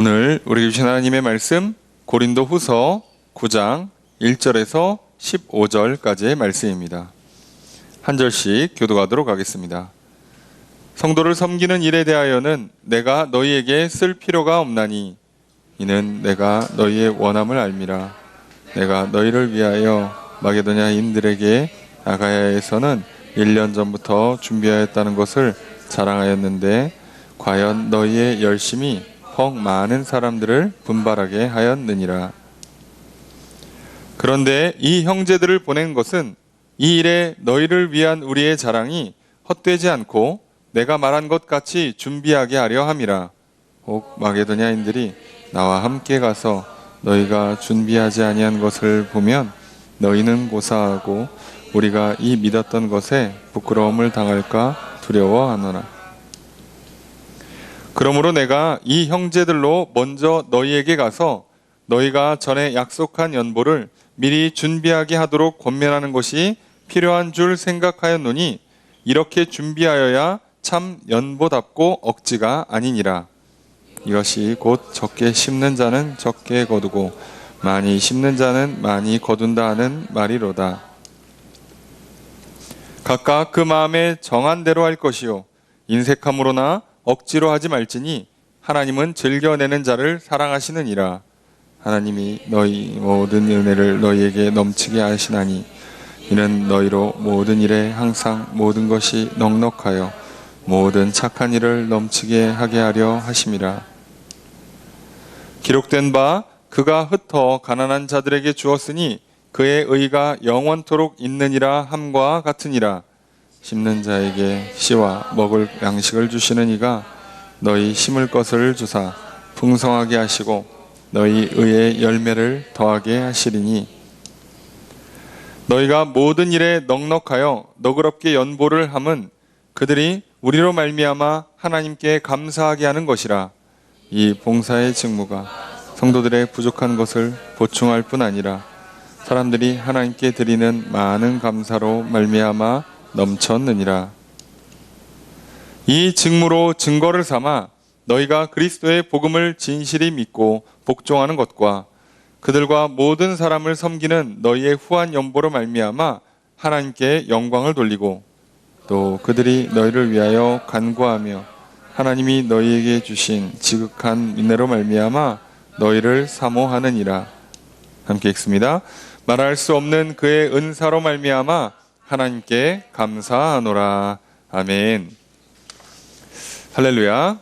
오늘 우리 주신 하나님의 말씀 고린도 후서 9장 1절에서 15절까지의 말씀입니다. 한 절씩 교독하도록 하겠습니다. 성도를 섬기는 일에 대하여는 내가 너희에게 쓸 필요가 없나니 이는 내가 너희의 원함을 알미라. 내가 너희를 위하여 마게도냐인들에게 아가야에서는 1년 전부터 준비하였다는 것을 자랑하였는데 과연 너희의 열심이 퍽 많은 사람들을 분발하게 하였느니라. 그런데 이 형제들을 보낸 것은 이 일에 너희를 위한 우리의 자랑이 헛되지 않고 내가 말한 것 같이 준비하게 하려 함이라. 혹 마게도냐인들이 나와 함께 가서 너희가 준비하지 아니한 것을 보면 너희는 고사하고 우리가 이 믿었던 것에 부끄러움을 당할까 두려워하노라. 그러므로 내가 이 형제들로 먼저 너희에게 가서 너희가 전에 약속한 연보를 미리 준비하게 하도록 권면하는 것이 필요한 줄 생각하였노니 이렇게 준비하여야 참 연보답고 억지가 아니니라. 이것이 곧 적게 심는 자는 적게 거두고 많이 심는 자는 많이 거둔다 하는 말이로다. 각각 그 마음에 정한 대로 할 것이요 인색함으로나 억지로 하지 말지니 하나님은 즐겨내는 자를 사랑하시느니라. 하나님이 너희 모든 은혜를 너희에게 넘치게 하시나니 이는 너희로 모든 일에 항상 모든 것이 넉넉하여 모든 착한 일을 넘치게 하게 하려 하심이라. 기록된 바 그가 흩어 가난한 자들에게 주었으니 그의 의가 영원토록 있느니라 함과 같으니라. 심는 자에게 씨와 먹을 양식을 주시는 이가 너희 심을 것을 주사 풍성하게 하시고 너희 의의 열매를 더하게 하시리니 너희가 모든 일에 넉넉하여 너그럽게 연보를 함은 그들이 우리로 말미암아 하나님께 감사하게 하는 것이라. 이 봉사의 직무가 성도들의 부족한 것을 보충할 뿐 아니라 사람들이 하나님께 드리는 많은 감사로 말미암아 넘쳤느니라. 이 직무로 증거를 삼아 너희가 그리스도의 복음을 진실히 믿고 복종하는 것과 그들과 모든 사람을 섬기는 너희의 후한 연보로 말미암아 하나님께 영광을 돌리고 또 그들이 너희를 위하여 간구하며 하나님이 너희에게 주신 지극한 은혜로 말미암아 너희를 사모하느니라. 함께 읽습니다. 말할 수 없는 그의 은사로 말미암아 하나님께 감사하노라. 아멘. 할렐루야.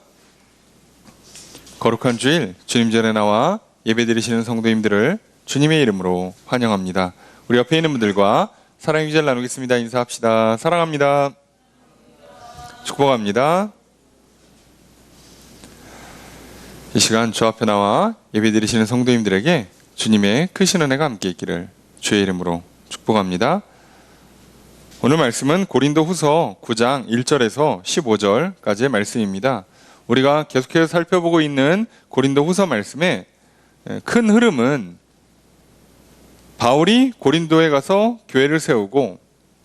거룩한 주일 주님 전에 나와 예배드리시는 성도님들을 주님의 이름으로 환영합니다. 우리 옆에 있는 분들과 사랑의 기절 나누겠습니다. 인사합시다. 사랑합니다. 축복합니다. 이 시간 주 앞에 나와 예배드리시는 성도님들에게 주님의 크신 은혜가 함께 있기를 주의 이름으로 축복합니다. 오늘 말씀은 고린도 후서 9장 1절에서 15절까지의 말씀입니다. 우리가 계속해서 살펴보고 있는 고린도 후서 말씀의 큰 흐름은 바울이 고린도에 가서 교회를 세우고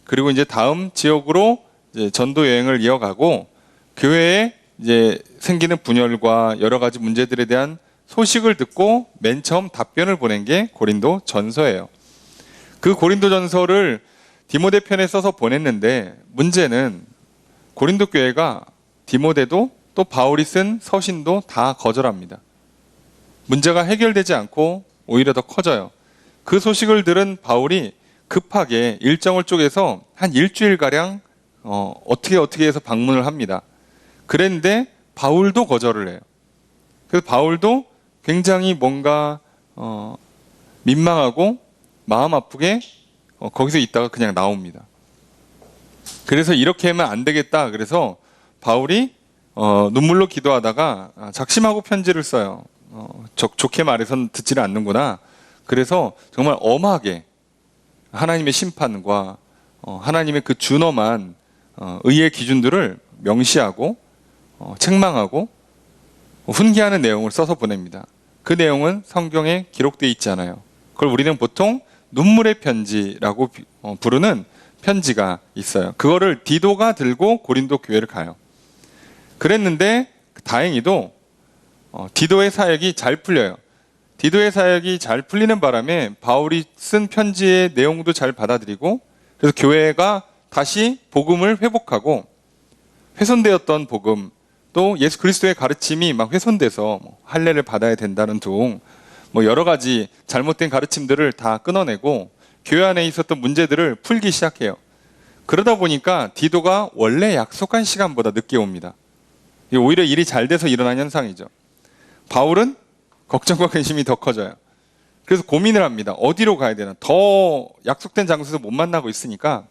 그리고 이제 다음 지역으로 이제 전도 여행을 이어가고 교회에 이제 생기는 분열과 여러 가지 문제들에 대한 소식을 듣고 맨 처음 답변을 보낸 게 고린도 전서예요. 그 고린도 전서를 디모데 편에 써서 보냈는데 문제는 고린도 교회가 디모데도 또 바울이 쓴 서신도 다 거절합니다. 문제가 해결되지 않고 오히려 더 커져요. 그 소식을 들은 바울이 급하게 일정을 쪼개서 한 일주일가량 어떻게 해서 방문을 합니다. 그랬는데 바울도 거절을 해요. 그래서 바울도 굉장히 뭔가 민망하고 마음 아프게 거기서 있다가 그냥 나옵니다. 그래서 이렇게 하면 안 되겠다. 그래서 바울이 눈물로 기도하다가 작심하고 편지를 써요. 좋게 말해서는 듣지를 않는구나. 그래서 정말 엄하게 하나님의 심판과 하나님의 그 준엄한 의의 기준들을 명시하고 책망하고 훈계하는 내용을 써서 보냅니다. 그 내용은 성경에 기록되어 있지 않아요. 그걸 우리는 보통 눈물의 편지라고 부르는 편지가 있어요. 그거를 디도가 들고 고린도 교회를 가요. 그랬는데 다행히도 디도의 사역이 잘 풀려요. 디도의 사역이 잘 풀리는 바람에 바울이 쓴 편지의 내용도 잘 받아들이고, 그래서 교회가 다시 복음을 회복하고, 훼손되었던 복음, 또 예수 그리스도의 가르침이 막 훼손돼서 할례를 받아야 된다는 둥, 여러 가지 잘못된 가르침들을 다 끊어내고 교회 안에 있었던 문제들을 풀기 시작해요. 그러다 보니까 디도가 원래 약속한 시간보다 늦게 옵니다. 오히려 일이 잘 돼서 일어난 현상이죠. 바울은 걱정과 근심이 더 커져요. 그래서 고민을 합니다. 어디로 가야 되나? 더 약속된 장소에서 못 만나고 있으니까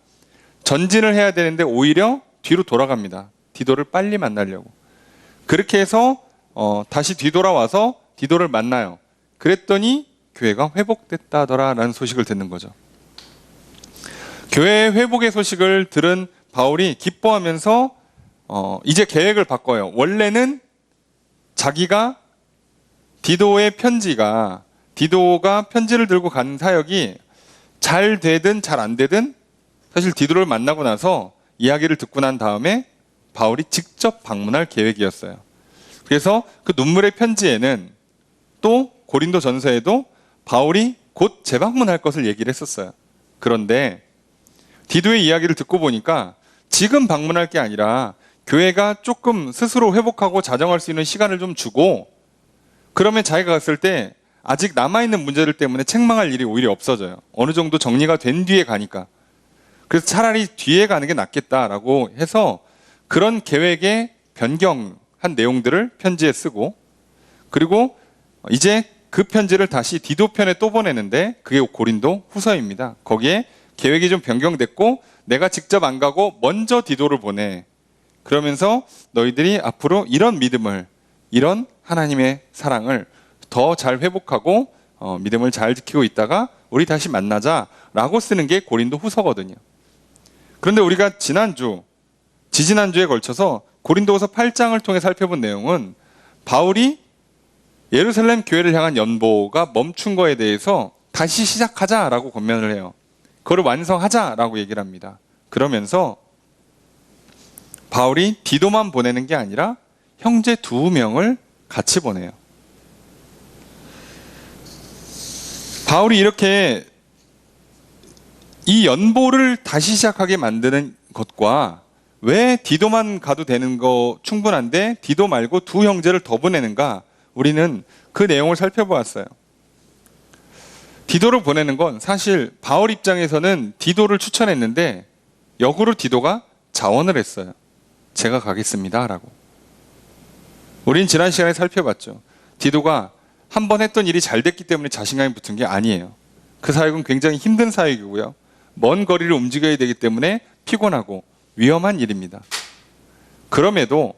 전진을 해야 되는데 오히려 뒤로 돌아갑니다. 디도를 빨리 만나려고. 그렇게 해서 다시 뒤돌아와서 디도를 만나요. 그랬더니 교회가 회복됐다더라라는 소식을 듣는 거죠. 교회 회복의 소식을 들은 바울이 기뻐하면서 이제 계획을 바꿔요. 원래는 자기가 디도가 편지를 들고 간 사역이 잘 되든 잘 안 되든 사실 디도를 만나고 나서 이야기를 듣고 난 다음에 바울이 직접 방문할 계획이었어요. 그래서 그 눈물의 편지에는 또 고린도 전서에도 바울이 곧 재방문할 것을 얘기를 했었어요. 그런데 디도의 이야기를 듣고 보니까 지금 방문할 게 아니라 교회가 조금 스스로 회복하고 자정할 수 있는 시간을 좀 주고, 그러면 자기가 갔을 때 아직 남아있는 문제들 때문에 책망할 일이 오히려 없어져요. 어느 정도 정리가 된 뒤에 가니까. 그래서 차라리 뒤에 가는 게 낫겠다라고 해서 그런 계획에 변경한 내용들을 편지에 쓰고, 그리고 이제 그 편지를 다시 디도 편에 또 보내는데 그게 고린도 후서입니다. 거기에 계획이 좀 변경됐고 내가 직접 안 가고 먼저 디도를 보내. 그러면서 너희들이 앞으로 이런 믿음을, 이런 하나님의 사랑을 더 잘 회복하고 믿음을 잘 지키고 있다가 우리 다시 만나자라고 쓰는 게 고린도 후서거든요. 그런데 우리가 지지난주에 걸쳐서 고린도후서 8장을 통해 살펴본 내용은 바울이 예루살렘 교회를 향한 연보가 멈춘 거에 대해서 다시 시작하자라고 권면을 해요. 그걸 완성하자라고 얘기를 합니다. 그러면서 바울이 디도만 보내는 게 아니라 형제 2명을 같이 보내요. 바울이 이렇게 이 연보를 다시 시작하게 만드는 것과 왜 디도만 가도 되는 거 충분한데 디도 말고 2 형제를 더 보내는가, 우리는 그 내용을 살펴보았어요. 디도를 보내는 건 사실 바울 입장에서는 디도를 추천했는데 역으로 디도가 자원을 했어요. 제가 가겠습니다 라고. 우린 지난 시간에 살펴봤죠. 디도가 한 번 했던 일이 잘 됐기 때문에 자신감이 붙은 게 아니에요. 그 사역은 굉장히 힘든 사역이고요. 먼 거리를 움직여야 되기 때문에 피곤하고 위험한 일입니다. 그럼에도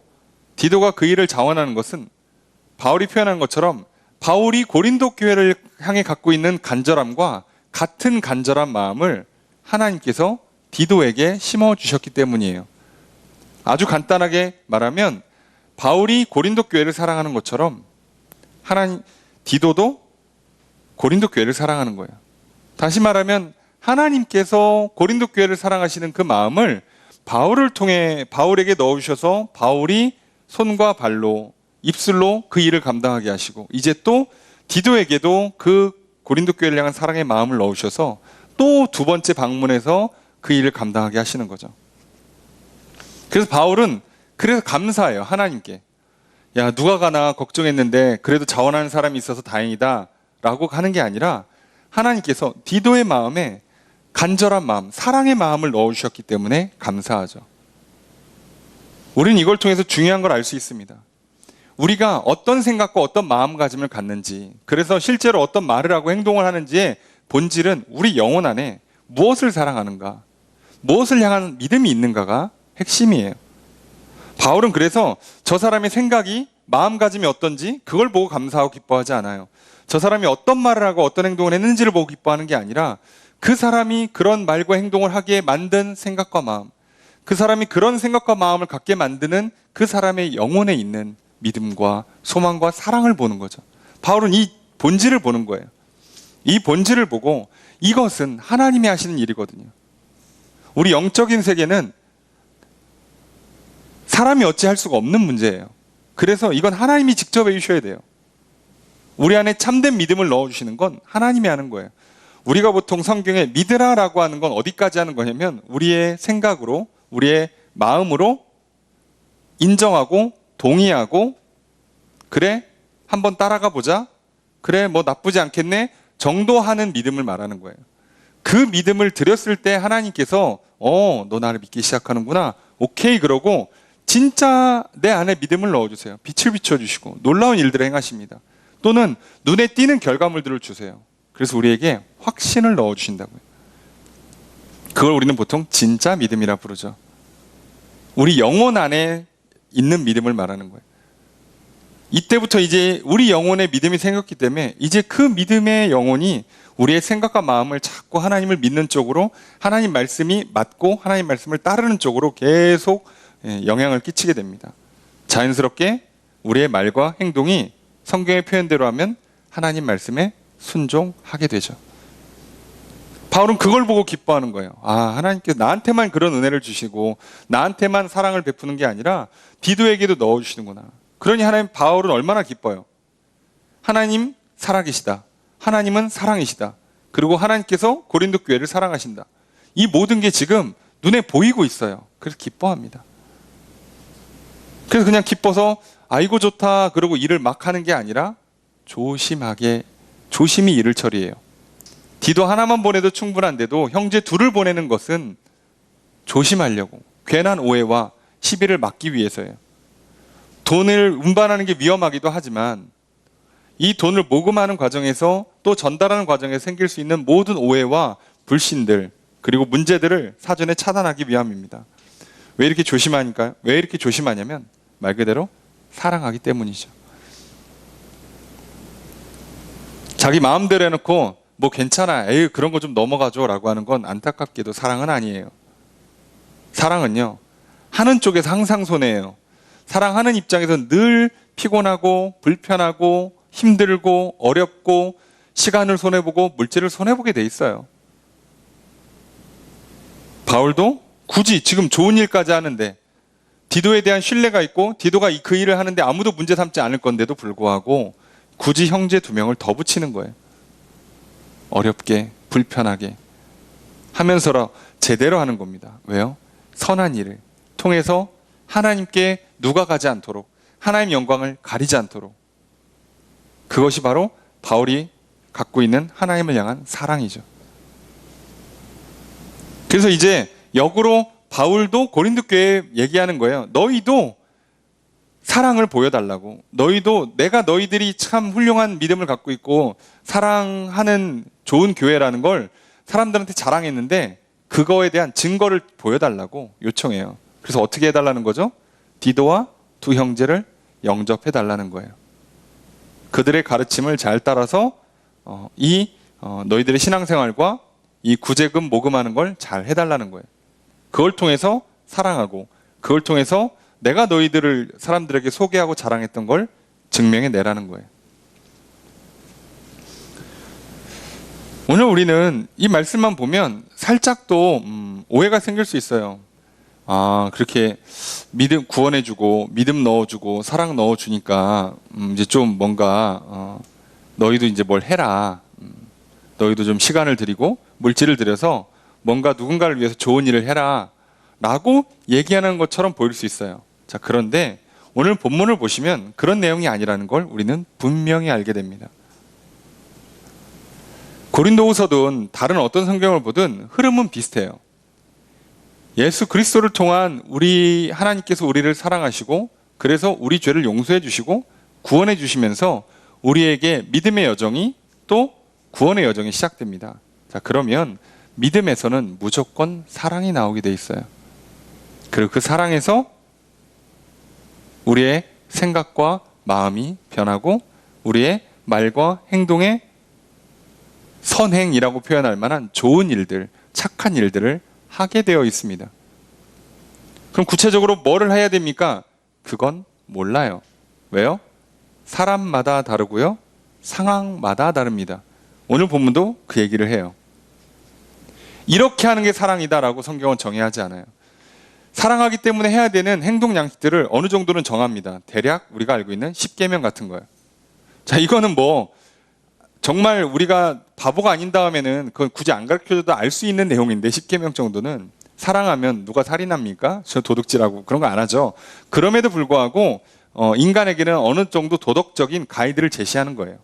디도가 그 일을 자원하는 것은 바울이 표현한 것처럼 바울이 고린도 교회를 향해 갖고 있는 간절함과 같은 간절한 마음을 하나님께서 디도에게 심어주셨기 때문이에요. 아주 간단하게 말하면 바울이 고린도 교회를 사랑하는 것처럼 디도도 고린도 교회를 사랑하는 거예요. 다시 말하면 하나님께서 고린도 교회를 사랑하시는 그 마음을 바울을 통해 바울에게 넣어주셔서 바울이 손과 발로, 입술로 그 일을 감당하게 하시고, 이제 또 디도에게도 그 고린도 교회를 향한 사랑의 마음을 넣으셔서 또 2번째 방문해서 그 일을 감당하게 하시는 거죠. 그래서 바울은 그래서 감사해요. 하나님께. 야, 누가 가나 걱정했는데 그래도 자원하는 사람이 있어서 다행이다 라고 하는 게 아니라 하나님께서 디도의 마음에 간절한 마음, 사랑의 마음을 넣어주셨기 때문에 감사하죠. 우리는 이걸 통해서 중요한 걸 알 수 있습니다. 우리가 어떤 생각과 어떤 마음가짐을 갖는지, 그래서 실제로 어떤 말을 하고 행동을 하는지의 본질은 우리 영혼 안에 무엇을 사랑하는가, 무엇을 향한 믿음이 있는가가 핵심이에요. 바울은 그래서 저 사람의 생각이, 마음가짐이 어떤지 그걸 보고 감사하고 기뻐하지 않아요. 저 사람이 어떤 말을 하고 어떤 행동을 했는지를 보고 기뻐하는 게 아니라 그 사람이 그런 말과 행동을 하게 만든 생각과 마음, 그 사람이 그런 생각과 마음을 갖게 만드는 그 사람의 영혼에 있는 믿음과 소망과 사랑을 보는 거죠. 바울은 이 본질을 보는 거예요. 이 본질을 보고 이것은 하나님이 하시는 일이거든요. 우리 영적인 세계는 사람이 어찌할 수가 없는 문제예요. 그래서 이건 하나님이 직접 해주셔야 돼요. 우리 안에 참된 믿음을 넣어주시는 건 하나님이 하는 거예요. 우리가 보통 성경에 믿으라라고 하는 건 어디까지 하는 거냐면 우리의 생각으로, 우리의 마음으로 인정하고 동의하고, 그래 한번 따라가 보자, 그래 뭐 나쁘지 않겠네 정도 하는 믿음을 말하는 거예요. 그 믿음을 드렸을 때 하나님께서 너 나를 믿기 시작하는구나, 오케이 그러고 진짜 내 안에 믿음을 넣어주세요. 빛을 비춰주시고 놀라운 일들을 행하십니다. 또는 눈에 띄는 결과물들을 주세요. 그래서 우리에게 확신을 넣어주신다고요. 그걸 우리는 보통 진짜 믿음이라 부르죠. 우리 영혼 안에 있는 믿음을 말하는 거예요. 이때부터 이제 우리 영혼의 믿음이 생겼기 때문에 이제 그 믿음의 영혼이 우리의 생각과 마음을 자꾸 하나님을 믿는 쪽으로, 하나님 말씀이 맞고 하나님 말씀을 따르는 쪽으로 계속 영향을 끼치게 됩니다. 자연스럽게 우리의 말과 행동이 성경의 표현대로 하면 하나님 말씀에 순종하게 되죠. 바울은 그걸 보고 기뻐하는 거예요. 하나님께서 나한테만 그런 은혜를 주시고 나한테만 사랑을 베푸는 게 아니라 디도에게도 넣어주시는구나. 그러니 바울은 얼마나 기뻐요. 하나님 살아계시다. 하나님은 사랑이시다. 그리고 하나님께서 고린도 교회를 사랑하신다. 이 모든 게 지금 눈에 보이고 있어요. 그래서 기뻐합니다. 그래서 그냥 기뻐서 아이고 좋다 그러고 일을 막 하는 게 아니라 조심히 일을 처리해요. 디도 하나만 보내도 충분한데도 형제 둘을 보내는 것은 조심하려고, 괜한 오해와 시비를 막기 위해서예요. 돈을 운반하는 게 위험하기도 하지만 이 돈을 모금하는 과정에서 또 전달하는 과정에서 생길 수 있는 모든 오해와 불신들, 그리고 문제들을 사전에 차단하기 위함입니다. 왜 이렇게 조심하니까요? 왜 이렇게 조심하냐면 말 그대로 사랑하기 때문이죠. 자기 마음대로 해놓고 뭐 괜찮아, 에이 그런 거 좀 넘어가죠 라고 하는 건 안타깝게도 사랑은 아니에요. 사랑은요, 하는 쪽에서 항상 손해예요. 사랑하는 입장에서 늘 피곤하고 불편하고 힘들고 어렵고 시간을 손해보고 물질을 손해보게 돼 있어요. 바울도 굳이 지금 좋은 일까지 하는데, 디도에 대한 신뢰가 있고 디도가 그 일을 하는데 아무도 문제 삼지 않을 건데도 불구하고 굳이 형제 2명을 더 붙이는 거예요. 어렵게 불편하게 하면서라 제대로 하는 겁니다. 왜요? 선한 일을 통해서 하나님께 누가 가지 않도록, 하나님 영광을 가리지 않도록. 그것이 바로 바울이 갖고 있는 하나님을 향한 사랑이죠. 그래서 이제 역으로 바울도 고린도 교회에 얘기하는 거예요. 너희도 사랑을 보여달라고. 너희도, 내가 너희들이 참 훌륭한 믿음을 갖고 있고 사랑하는 좋은 교회라는 걸 사람들한테 자랑했는데 그거에 대한 증거를 보여달라고 요청해요. 그래서 어떻게 해달라는 거죠? 디도와 2 형제를 영접해달라는 거예요. 그들의 가르침을 잘 따라서 너희들의 신앙생활과 이 구제금 모금하는 걸 잘 해달라는 거예요. 그걸 통해서 사랑하고, 그걸 통해서 내가 너희들을 사람들에게 소개하고 자랑했던 걸 증명해 내라는 거예요. 오늘 우리는 이 말씀만 보면 살짝 또 오해가 생길 수 있어요. 그렇게 믿음 구원해주고 믿음 넣어주고 사랑 넣어주니까 이제 좀 뭔가 너희도 이제 뭘 해라. 너희도 좀 시간을 들이고 물질을 들여서 뭔가 누군가를 위해서 좋은 일을 해라 라고 얘기하는 것처럼 보일 수 있어요. 자, 그런데 오늘 본문을 보시면 그런 내용이 아니라는 걸 우리는 분명히 알게 됩니다. 고린도후서든 다른 어떤 성경을 보든 흐름은 비슷해요. 예수 그리스도를 통한 하나님께서 우리를 사랑하시고 그래서 우리 죄를 용서해 주시고 구원해 주시면서 우리에게 믿음의 여정이 또 구원의 여정이 시작됩니다. 자, 그러면 믿음에서는 무조건 사랑이 나오게 돼 있어요. 그리고 그 사랑에서 우리의 생각과 마음이 변하고 우리의 말과 행동의 선행이라고 표현할 만한 좋은 일들, 착한 일들을 하게 되어 있습니다. 그럼 구체적으로 뭐를 해야 됩니까? 그건 몰라요. 왜요? 사람마다 다르고요. 상황마다 다릅니다. 오늘 본문도 그 얘기를 해요. 이렇게 하는 게 사랑이다라고 성경은 정의하지 않아요. 사랑하기 때문에 해야 되는 행동 양식들을 어느 정도는 정합니다. 대략 우리가 알고 있는 10계명 같은 거예요. 자, 이거는 뭐 정말 우리가 바보가 아닌 다음에는 그건 굳이 안 가르쳐줘도 알 수 있는 내용인데 10계명 정도는 사랑하면 누가 살인합니까? 저 도둑질하고 그런 거 안 하죠. 그럼에도 불구하고 인간에게는 어느 정도 도덕적인 가이드를 제시하는 거예요.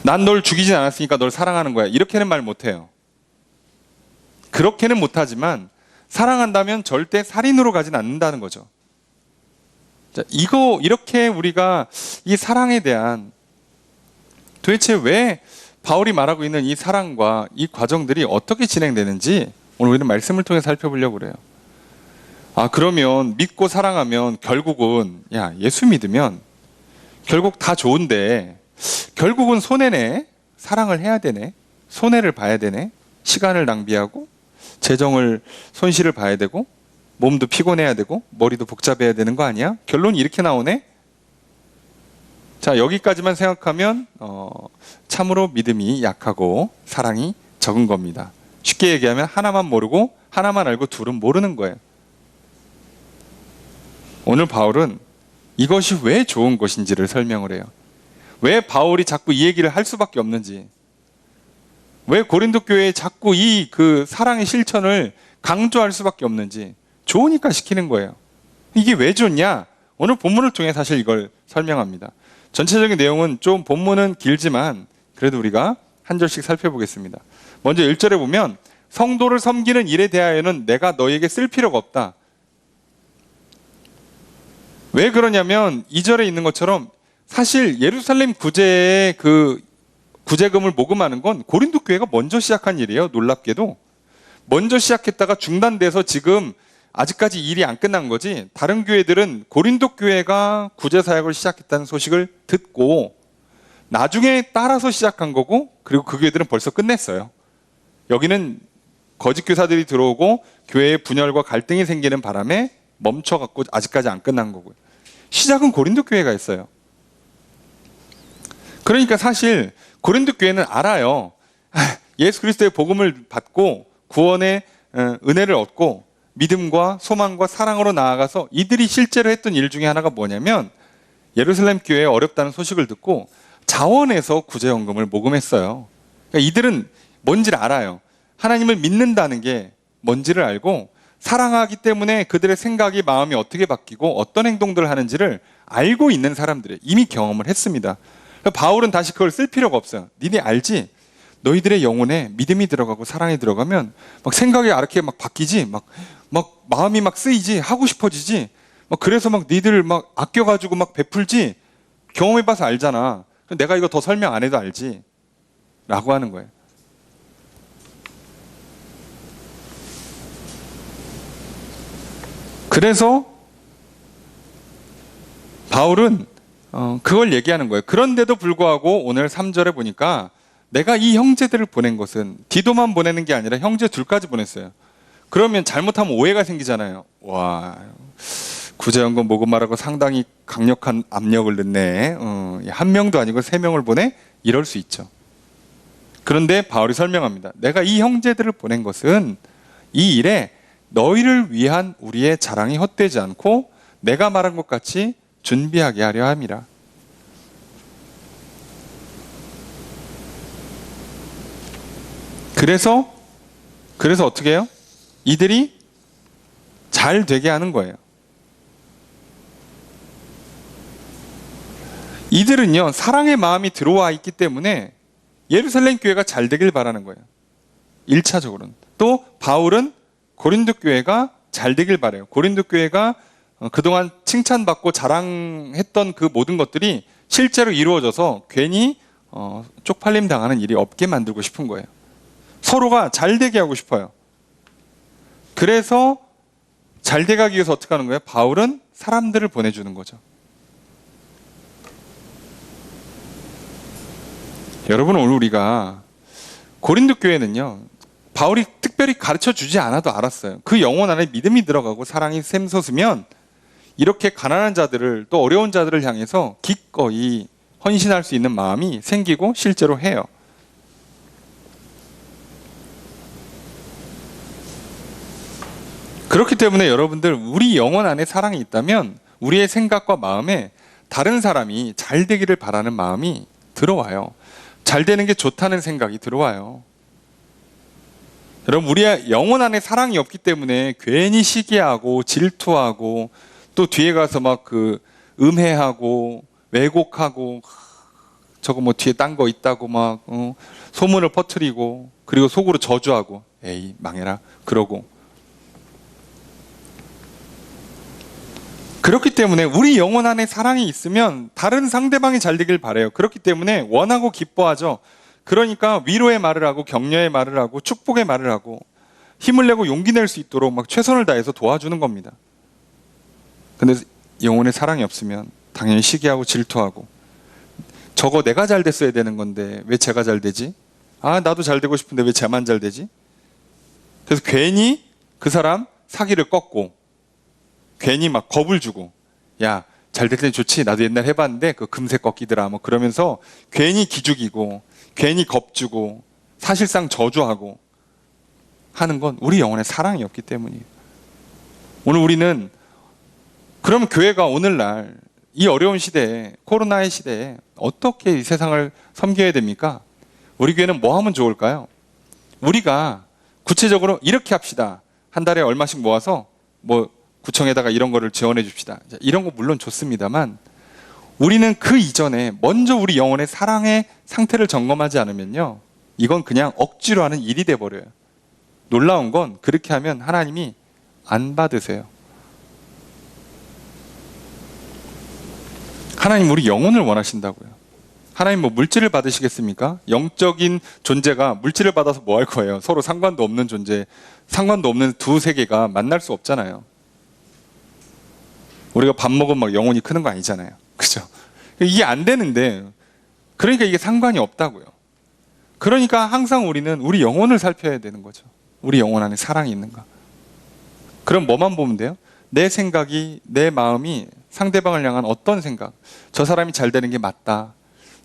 난 널 죽이진 않았으니까 널 사랑하는 거야. 이렇게는 말 못해요. 그렇게는 못하지만 사랑한다면 절대 살인으로 가진 않는다는 거죠. 자, 이렇게 우리가 이 사랑에 대한 도대체 왜 바울이 말하고 있는 이 사랑과 이 과정들이 어떻게 진행되는지 오늘 우리는 말씀을 통해 살펴보려고 그래요. 그러면 믿고 사랑하면 결국은 예수 믿으면 결국 다 좋은데 결국은 손해네. 사랑을 해야 되네. 손해를 봐야 되네. 시간을 낭비하고 재정을 손실을 봐야 되고 몸도 피곤해야 되고 머리도 복잡해야 되는 거 아니야? 결론이 이렇게 나오네? 자, 여기까지만 생각하면 참으로 믿음이 약하고 사랑이 적은 겁니다. 쉽게 얘기하면 하나만 모르고 하나만 알고 둘은 모르는 거예요. 오늘 바울은 이것이 왜 좋은 것인지를 설명을 해요. 왜 바울이 자꾸 이 얘기를 할 수밖에 없는지, 왜 고린도 교회에 자꾸 그 사랑의 실천을 강조할 수밖에 없는지, 좋으니까 시키는 거예요. 이게 왜 좋냐? 오늘 본문을 통해 사실 이걸 설명합니다. 전체적인 내용은 좀 본문은 길지만 그래도 우리가 한 절씩 살펴보겠습니다. 먼저 1절에 보면 성도를 섬기는 일에 대하여는 내가 너에게 쓸 필요가 없다. 왜 그러냐면 2절에 있는 것처럼 사실 예루살렘 구제의 그 구제금을 모금하는 건 고린도 교회가 먼저 시작한 일이에요. 놀랍게도. 먼저 시작했다가 중단돼서 지금 아직까지 일이 안 끝난 거지. 다른 교회들은 고린도 교회가 구제 사역을 시작했다는 소식을 듣고 나중에 따라서 시작한 거고, 그리고 그 교회들은 벌써 끝냈어요. 여기는 거짓 교사들이 들어오고 교회의 분열과 갈등이 생기는 바람에 멈춰갖고 아직까지 안 끝난 거고요. 시작은 고린도 교회가 했어요. 그러니까 사실 고린도 교회는 알아요. 예수 그리스도의 복음을 받고 구원의 은혜를 얻고 믿음과 소망과 사랑으로 나아가서 이들이 실제로 했던 일 중에 하나가 뭐냐면 예루살렘 교회에 어렵다는 소식을 듣고 자원해서 구제연금을 모금했어요. 그러니까 이들은 뭔지를 알아요. 하나님을 믿는다는 게 뭔지를 알고 사랑하기 때문에 그들의 생각이, 마음이 어떻게 바뀌고 어떤 행동들을 하는지를 알고 있는 사람들이에요. 이미 경험을 했습니다. 바울은 다시 그걸 쓸 필요가 없어요. 니네 알지? 너희들의 영혼에 믿음이 들어가고 사랑이 들어가면 막 생각이 이렇게 막 바뀌지, 막 마음이 막 쓰이지, 하고 싶어지지, 그래서 막 니들 막 아껴가지고 막 베풀지. 경험해봐서 알잖아. 내가 이거 더 설명 안 해도 알지 라고 하는 거예요. 그래서 바울은 그걸 얘기하는 거예요. 그런데도 불구하고 오늘 3절에 보니까 내가 이 형제들을 보낸 것은 디도만 보내는 게 아니라 형제 둘까지 보냈어요. 그러면 잘못하면 오해가 생기잖아요. 와, 구제연금 모금하라고 상당히 강력한 압력을 넣네. 한 명도 아니고 3명을 보내? 이럴 수 있죠. 그런데 바울이 설명합니다. 내가 이 형제들을 보낸 것은 이 일에 너희를 위한 우리의 자랑이 헛되지 않고 내가 말한 것 같이 준비하게 하려 함이라. 그래서 어떻게 해요? 이들이 잘 되게 하는 거예요. 이들은요, 사랑의 마음이 들어와 있기 때문에 예루살렘 교회가 잘 되길 바라는 거예요. 1차적으로는. 또 바울은 고린도 교회가 잘 되길 바라요. 고린도 교회가 그동안 칭찬받고 자랑했던 그 모든 것들이 실제로 이루어져서 괜히 쪽팔림 당하는 일이 없게 만들고 싶은 거예요. 서로가 잘 되게 하고 싶어요. 그래서 잘 돼가기 위해서 어떻게 하는 거예요? 바울은 사람들을 보내주는 거죠. 여러분, 오늘 우리가 고린도 교회는요, 바울이 특별히 가르쳐 주지 않아도 알았어요. 그 영혼 안에 믿음이 들어가고 사랑이 샘솟으면 이렇게 가난한 자들을, 또 어려운 자들을 향해서 기꺼이 헌신할 수 있는 마음이 생기고 실제로 해요. 그렇기 때문에 여러분들, 우리 영혼 안에 사랑이 있다면 우리의 생각과 마음에 다른 사람이 잘 되기를 바라는 마음이 들어와요. 잘 되는 게 좋다는 생각이 들어와요. 여러분, 우리의 영혼 안에 사랑이 없기 때문에 괜히 시기하고 질투하고 또 뒤에 가서 막 음해하고 왜곡하고 저거 뭐 뒤에 딴 거 있다고 막 소문을 퍼뜨리고 그리고 속으로 저주하고 에이 망해라 그러고. 그렇기 때문에 우리 영혼 안에 사랑이 있으면 다른 상대방이 잘 되길 바라요. 그렇기 때문에 원하고 기뻐하죠. 그러니까 위로의 말을 하고 격려의 말을 하고 축복의 말을 하고 힘을 내고 용기 낼 수 있도록 막 최선을 다해서 도와주는 겁니다. 근데 영혼에 사랑이 없으면 당연히 시기하고 질투하고 저거 내가 잘 됐어야 되는 건데 왜 제가 잘 되지? 아, 나도 잘 되고 싶은데 왜 쟤만 잘 되지? 그래서 괜히 그 사람 사기를 꺾고 괜히 막 겁을 주고 야, 잘 될 때 좋지. 나도 옛날 해봤는데 그 금세 꺾이더라. 뭐 그러면서 괜히 기죽이고 괜히 겁주고 사실상 저주하고 하는 건 우리 영혼에 사랑이 없기 때문이에요. 오늘 우리는 그럼 교회가 오늘날 이 어려운 시대에, 코로나의 시대에 어떻게 이 세상을 섬겨야 됩니까? 우리 교회는 뭐 하면 좋을까요? 우리가 구체적으로 이렇게 합시다. 한 달에 얼마씩 모아서 뭐 구청에다가 이런 거를 지원해 줍시다. 이런 거 물론 좋습니다만 우리는 그 이전에 먼저 우리 영혼의 사랑의 상태를 점검하지 않으면요, 이건 그냥 억지로 하는 일이 돼버려요. 놀라운 건 그렇게 하면 하나님이 안 받으세요. 하나님 우리 영혼을 원하신다고요. 하나님 뭐 물질을 받으시겠습니까? 영적인 존재가 물질을 받아서 뭐 할 거예요? 서로 상관도 없는 존재, 상관도 없는 두 세계가 만날 수 없잖아요. 우리가 밥 먹으면 막 영혼이 크는 거 아니잖아요. 그죠? 이게 안 되는데, 그러니까 이게 상관이 없다고요. 그러니까 항상 우리는 우리 영혼을 살펴야 되는 거죠. 우리 영혼 안에 사랑이 있는가. 그럼 뭐만 보면 돼요? 내 생각이, 내 마음이 상대방을 향한 어떤 생각, 저 사람이 잘 되는 게 맞다,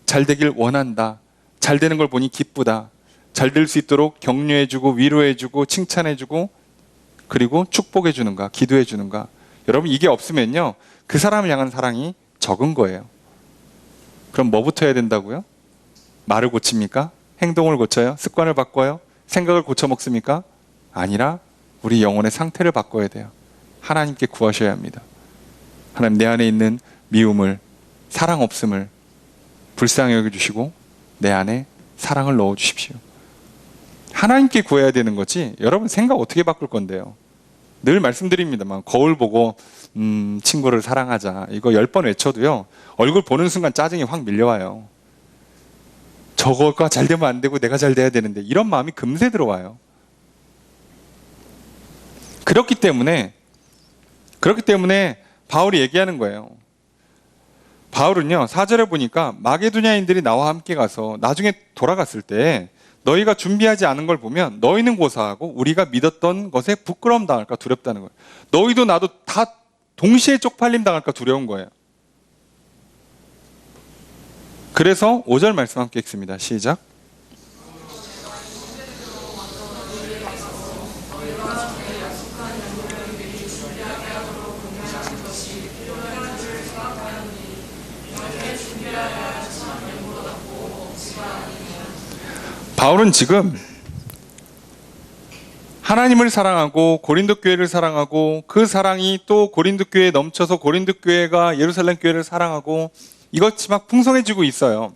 잘 되길 원한다, 잘 되는 걸 보니 기쁘다, 잘 될 수 있도록 격려해주고 위로해주고 칭찬해주고 그리고 축복해주는가, 기도해주는가. 여러분, 이게 없으면요, 그 사람을 향한 사랑이 적은 거예요. 그럼 뭐부터 해야 된다고요? 말을 고칩니까? 행동을 고쳐요? 습관을 바꿔요? 생각을 고쳐 먹습니까? 아니라 우리 영혼의 상태를 바꿔야 돼요. 하나님께 구하셔야 합니다. 하나님, 내 안에 있는 미움을, 사랑 없음을 불쌍히 여겨주시고 내 안에 사랑을 넣어주십시오. 하나님께 구해야 되는 거지, 여러분 생각 어떻게 바꿀 건데요? 늘 말씀드립니다만, 거울 보고 친구를 사랑하자, 이거 10번 외쳐도요, 얼굴 보는 순간 짜증이 확 밀려와요. 저거가 잘 되면 안 되고 내가 잘 돼야 되는데, 이런 마음이 금세 들어와요. 그렇기 때문에 바울이 얘기하는 거예요. 바울은요, 4절에 보니까 마게도냐인들이 나와 함께 가서 나중에 돌아갔을 때 너희가 준비하지 않은 걸 보면 너희는 고사하고 우리가 믿었던 것에 부끄러움 당할까 두렵다는 거예요. 너희도 나도 다 동시에 쪽팔림 당할까 두려운 거예요. 그래서 5절 말씀 함께 읽습니다. 시작. 바울은 지금 하나님을 사랑하고 고린도 교회를 사랑하고 그 사랑이 또 고린도 교회에 넘쳐서 고린도 교회가 예루살렘 교회를 사랑하고 이것이 막 풍성해지고 있어요.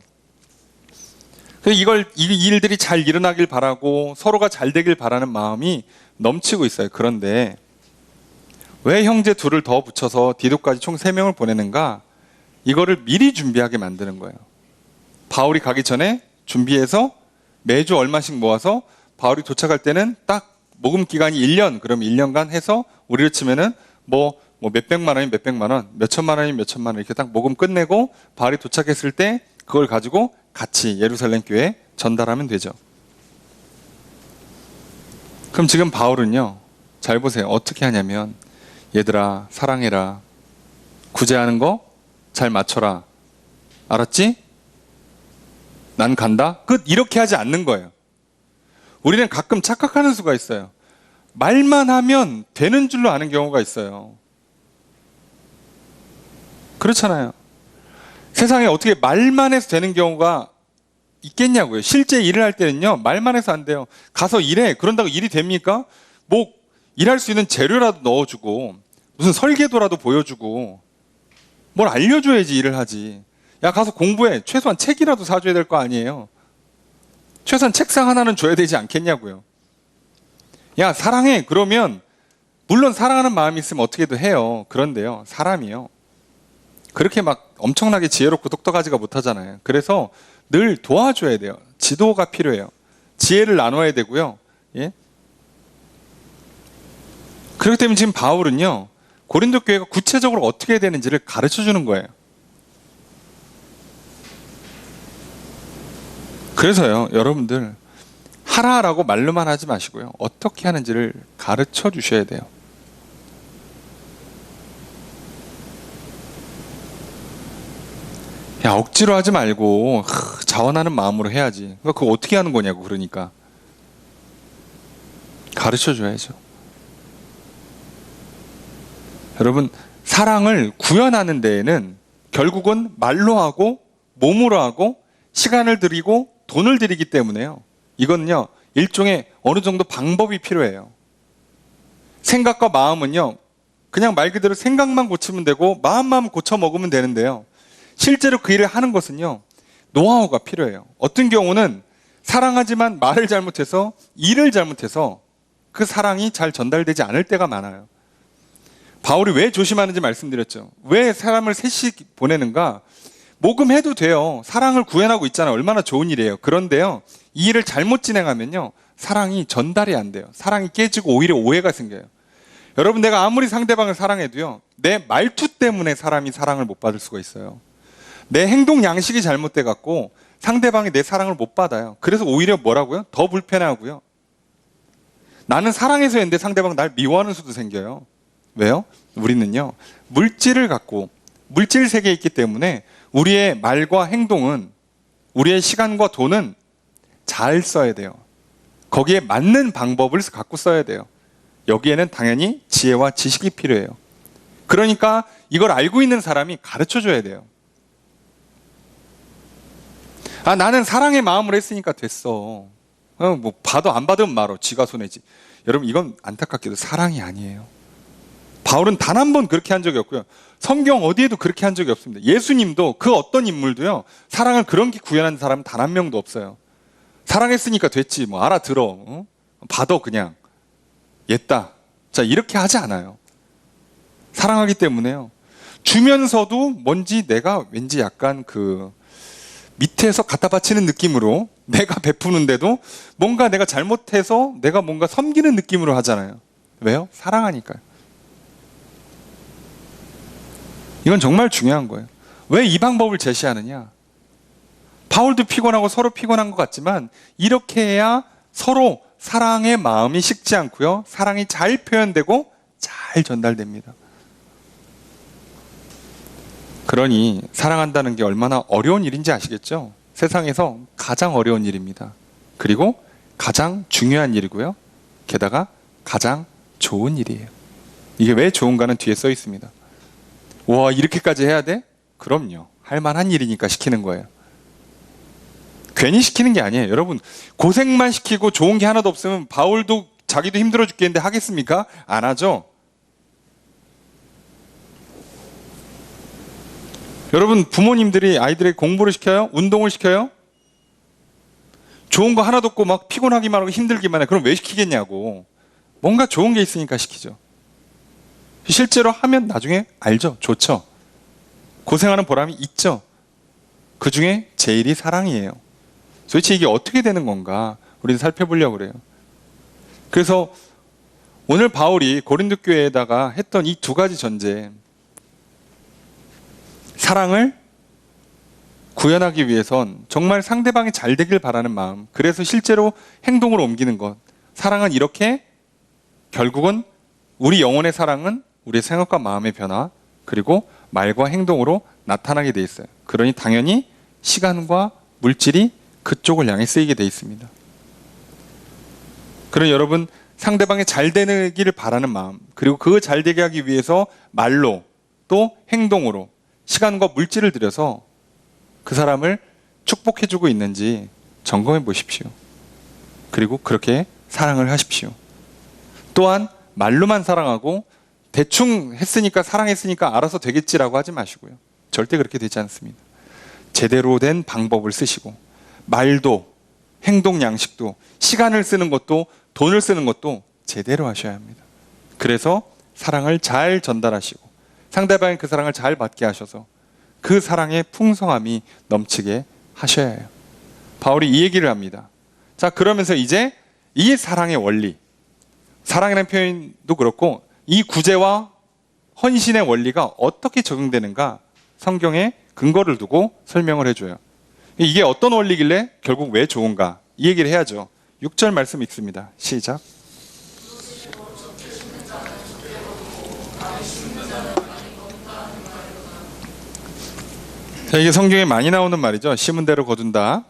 이 일들이 잘 일어나길 바라고 서로가 잘 되길 바라는 마음이 넘치고 있어요. 그런데 왜 형제 둘을 더 붙여서 디도까지 총 3명을 보내는가? 이거를 미리 준비하게 만드는 거예요. 바울이 가기 전에 준비해서 매주 얼마씩 모아서 바울이 도착할 때는 딱 모금 기간이 1년, 그럼 1년간 해서 우리로 치면은 뭐 몇백만 원이면 몇백만 원, 몇천만 원이면 몇천만 원 이렇게 딱 모금 끝내고 바울이 도착했을 때 그걸 가지고 같이 예루살렘 교회에 전달하면 되죠. 그럼 지금 바울은요, 잘 보세요. 어떻게 하냐면, 얘들아 사랑해라, 구제하는 거 잘 맞춰라, 알았지? 난 간다? 끝. 이렇게 하지 않는 거예요. 우리는 가끔 착각하는 수가 있어요. 말만 하면 되는 줄로 아는 경우가 있어요. 그렇잖아요. 세상에 어떻게 말만 해서 되는 경우가 있겠냐고요. 실제 일을 할 때는요, 말만 해서 안 돼요. 가서 일해. 그런다고 일이 됩니까? 뭐 일할 수 있는 재료라도 넣어주고 무슨 설계도라도 보여주고 뭘 알려줘야지 일을 하지. 야, 가서 공부해. 최소한 책이라도 사줘야 될 거 아니에요. 최소한 책상 하나는 줘야 되지 않겠냐고요. 야, 사랑해. 그러면 물론 사랑하는 마음이 있으면 어떻게도 해요. 그런데요, 사람이요, 그렇게 막 엄청나게 지혜롭고 똑똑하지가 못하잖아요. 그래서 늘 도와줘야 돼요. 지도가 필요해요. 지혜를 나눠야 되고요. 예? 그렇기 때문에 지금 바울은요, 고린도 교회가 구체적으로 어떻게 해야 되는지를 가르쳐 주는 거예요. 그래서요, 여러분들 하라라고 말로만 하지 마시고요, 어떻게 하는지를 가르쳐 주셔야 돼요. 야, 억지로 하지 말고 자원하는 마음으로 해야지. 그거 어떻게 하는 거냐고. 그러니까 가르쳐 줘야죠. 여러분, 사랑을 구현하는 데에는 결국은 말로 하고 몸으로 하고 시간을 들이고 돈을 들이기 때문에요. 이건요, 일종의 어느 정도 방법이 필요해요. 생각과 마음은요, 그냥 말 그대로 생각만 고치면 되고 마음만 고쳐 먹으면 되는데요, 실제로 그 일을 하는 것은요, 노하우가 필요해요. 어떤 경우는 사랑하지만 말을 잘못해서, 일을 잘못해서 그 사랑이 잘 전달되지 않을 때가 많아요. 바울이 왜 조심하는지 말씀드렸죠. 왜 사람을 셋이 보내는가? 모금해도 돼요. 사랑을 구현하고 있잖아요. 얼마나 좋은 일이에요. 그런데요, 이 일을 잘못 진행하면요, 사랑이 전달이 안 돼요. 사랑이 깨지고 오히려 오해가 생겨요. 여러분, 내가 아무리 상대방을 사랑해도요, 내 말투 때문에 사람이 사랑을 못 받을 수가 있어요. 내 행동 양식이 잘못돼 갖고 상대방이 내 사랑을 못 받아요. 그래서 오히려 뭐라고요? 더 불편해하고요. 나는 사랑해서 했는데 상대방 날 미워하는 수도 생겨요. 왜요? 우리는요, 물질을 갖고 물질 세계에 있기 때문에 우리의 말과 행동은, 우리의 시간과 돈은 잘 써야 돼요. 거기에 맞는 방법을 갖고 써야 돼요. 여기에는 당연히 지혜와 지식이 필요해요. 그러니까 이걸 알고 있는 사람이 가르쳐 줘야 돼요. 아, 나는 사랑의 마음으로 했으니까 됐어. 뭐 봐도 안 받으면 말어. 지가 손해지. 여러분, 이건 안타깝게도 사랑이 아니에요. 바울은 단 한 번 그렇게 한 적이 없고요. 성경 어디에도 그렇게 한 적이 없습니다. 예수님도 그 어떤 인물도요, 사랑을 그렇게 구현한 사람은 단 한 명도 없어요. 사랑했으니까 됐지, 뭐 알아들어, 받아 그냥, 옛다, 자, 이렇게 하지 않아요. 사랑하기 때문에요, 주면서도 뭔지 내가 왠지 약간 그 밑에서 갖다 바치는 느낌으로 내가 베푸는데도 뭔가 내가 잘못해서 내가 뭔가 섬기는 느낌으로 하잖아요. 왜요? 사랑하니까요. 이건 정말 중요한 거예요. 왜 이 방법을 제시하느냐? 바울도 피곤하고 서로 피곤한 것 같지만 이렇게 해야 서로 사랑의 마음이 식지 않고요, 사랑이 잘 표현되고 잘 전달됩니다. 그러니 사랑한다는 게 얼마나 어려운 일인지 아시겠죠? 세상에서 가장 어려운 일입니다. 그리고 가장 중요한 일이고요, 게다가 가장 좋은 일이에요. 이게 왜 좋은가는 뒤에 써 있습니다. 와, 이렇게까지 해야 돼? 그럼요, 할 만한 일이니까 시키는 거예요. 괜히 시키는 게 아니에요. 여러분, 고생만 시키고 좋은 게 하나도 없으면 바울도 자기도 힘들어 죽겠는데 하겠습니까? 안 하죠. 여러분, 부모님들이 아이들에게 공부를 시켜요? 운동을 시켜요? 좋은 거 하나도 없고 막 피곤하기만 하고 힘들기만 해. 그럼 왜 시키겠냐고. 뭔가 좋은 게 있으니까 시키죠. 실제로 하면 나중에 알죠. 좋죠. 고생하는 보람이 있죠. 그 중에 제일이 사랑이에요. 도대체 이게 어떻게 되는 건가 우리는 살펴보려고 그래요. 그래서 오늘 바울이 고린도 교회에다가 했던 이 두 가지 전제, 사랑을 구현하기 위해선 정말 상대방이 잘 되길 바라는 마음, 그래서 실제로 행동으로 옮기는 것, 사랑은 이렇게 결국은 우리 영혼의 사랑은 우리의 생각과 마음의 변화, 그리고 말과 행동으로 나타나게 돼 있어요. 그러니 당연히 시간과 물질이 그쪽을 향해 쓰이게 돼 있습니다. 그럼 여러분, 상대방이 잘 되기를 바라는 마음, 그리고 그 잘 되게 하기 위해서 말로 또 행동으로 시간과 물질을 들여서 그 사람을 축복해주고 있는지 점검해 보십시오. 그리고 그렇게 사랑을 하십시오. 또한 말로만 사랑하고 대충 했으니까 사랑했으니까 알아서 되겠지라고 하지 마시고요. 절대 그렇게 되지 않습니다. 제대로 된 방법을 쓰시고 말도 행동 양식도 시간을 쓰는 것도 돈을 쓰는 것도 제대로 하셔야 합니다. 그래서 사랑을 잘 전달하시고 상대방이 그 사랑을 잘 받게 하셔서 그 사랑의 풍성함이 넘치게 하셔야 해요. 바울이 이 얘기를 합니다. 자, 그러면서 이제 이 사랑의 원리, 사랑이라는 표현도 그렇고 이 구제와 헌신의 원리가 어떻게 적용되는가 성경에 근거를 두고 설명을 해줘요. 이게 어떤 원리길래 결국 왜 좋은가 이 얘기를 해야죠. 6절 말씀 읽습니다. 시작. 자, 이게 성경에 많이 나오는 말이죠. 심은 대로 거둔다.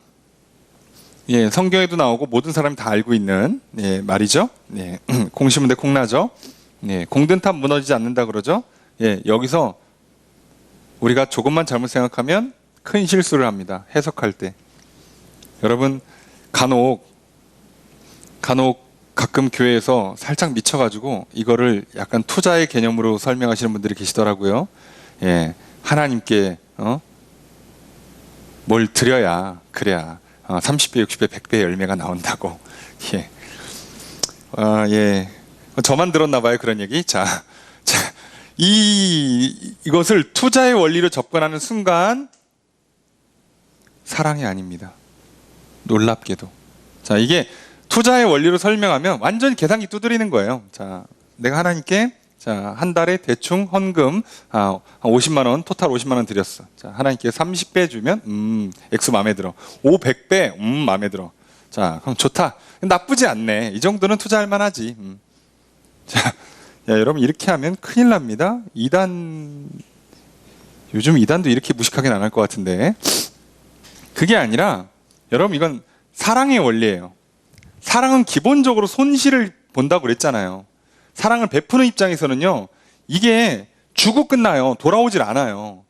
예, 성경에도 나오고 모든 사람이 다 알고 있는 말이죠. 예, 공 심은 데 콩 나죠. 예, 공든 탑 무너지지 않는다 그러죠. 예, 여기서 우리가 조금만 잘못 생각하면 큰 실수를 합니다. 해석할 때. 여러분 간혹 가끔 교회에서 살짝 미쳐가지고 이거를 약간 투자의 개념으로 설명하시는 분들이 계시더라고요. 예, 하나님께 뭘 드려야 그래야 30배, 60배, 100배의 열매가 나온다고. 예. 예. 저만 들었나 봐요, 그런 얘기. 자, 이것을 투자의 원리로 접근하는 순간 사랑이 아닙니다. 놀랍게도. 자, 이게 투자의 원리로 설명하면 완전 계산기 두드리는 거예요. 자, 내가 하나님께 한 달에 대충 헌금 50만 원, 토탈 50만 원 드렸어. 자, 하나님께 30배 주면 액수 마음에 들어. 500배 마음에 들어. 자, 그럼 좋다. 나쁘지 않네. 이 정도는 투자할 만하지. 자, 야, 여러분 이렇게 하면 큰일 납니다. 요즘 이단도 이렇게 무식하게는 안 할 것 같은데. 그게 아니라 여러분 이건 사랑의 원리예요. 사랑은 기본적으로 손실을 본다고 그랬잖아요. 사랑을 베푸는 입장에서는요, 이게 주고 끝나요. 돌아오질 않아요.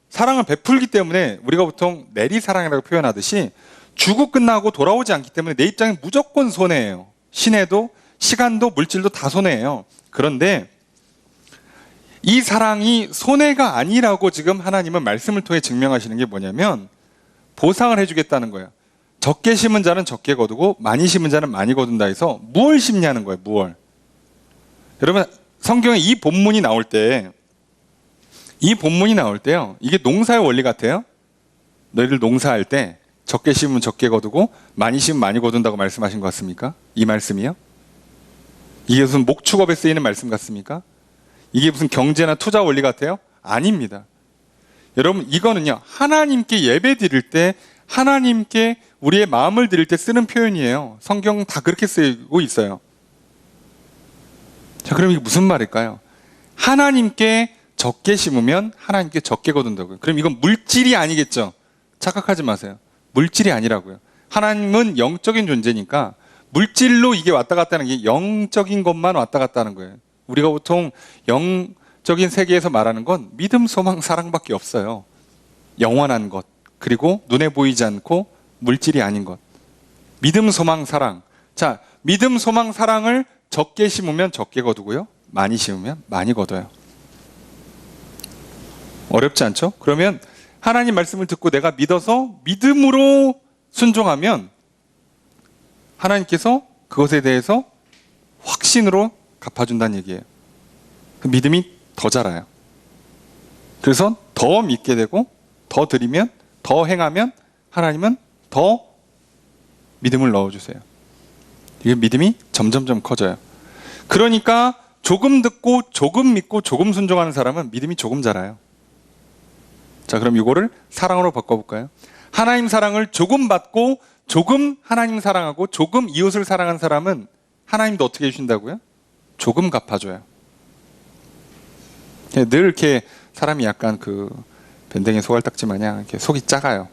사랑을 베풀기 때문에 우리가 보통 내리사랑이라고 표현하듯이 주고 끝나고 돌아오지 않기 때문에 내 입장에 무조건 손해예요. 신혜도 시간도 물질도 다 손해예요. 그런데 이 사랑이 손해가 아니라고 지금 하나님은 말씀을 통해 증명하시는 게 뭐냐면 보상을 해주겠다는 거예요. 적게 심은 자는 적게 거두고 많이 심은 자는 많이 거둔다 해서 무엇을 심냐는 거예요. 무엇을. 여러분 성경에 이 본문이 나올 때요, 이게 농사의 원리 같아요. 너희들 농사할 때 적게 심으면 적게 거두고 많이 심으면 많이 거둔다고 말씀하신 것 같습니까? 이 말씀이요? 이게 무슨 목축업에 쓰이는 말씀 같습니까? 이게 무슨 경제나 투자 원리 같아요? 아닙니다. 여러분 이거는요, 하나님께 예배 드릴 때, 하나님께 우리의 마음을 드릴 때 쓰는 표현이에요. 성경 다 그렇게 쓰고 있어요. 자, 그럼 이게 무슨 말일까요? 하나님께 적게 심으면 하나님께 적게 거둔다고요. 그럼 이건 물질이 아니겠죠? 착각하지 마세요. 물질이 아니라고요. 하나님은 영적인 존재니까 물질로 이게 왔다 갔다 하는 게 영적인 것만 왔다 갔다 하는 거예요. 우리가 보통 영적인 세계에서 말하는 건 믿음, 소망, 사랑밖에 없어요. 영원한 것, 그리고 눈에 보이지 않고 물질이 아닌 것. 믿음, 소망, 사랑. 자, 믿음, 소망, 사랑을 적게 심으면 적게 거두고요, 많이 심으면 많이 거둬요. 어렵지 않죠? 그러면 하나님 말씀을 듣고 내가 믿어서 믿음으로 순종하면 하나님께서 그것에 대해서 확신으로 갚아준다는 얘기예요. 그 믿음이 더 자라요. 그래서 더 믿게 되고 더 드리면, 더 행하면 하나님은 더 믿음을 넣어주세요. 이게 믿음이 점점점 커져요. 그러니까 조금 듣고 조금 믿고 조금 순종하는 사람은 믿음이 조금 자라요. 자, 그럼 이거를 사랑으로 바꿔볼까요? 하나님 사랑을 조금 받고 조금 하나님 사랑하고 조금 이웃을 사랑한 사람은 하나님도 어떻게 해주신다고요? 조금 갚아줘요. 늘 이렇게 사람이 약간 밴댕이 소갈딱지 마냥 이렇게 속이 작아요.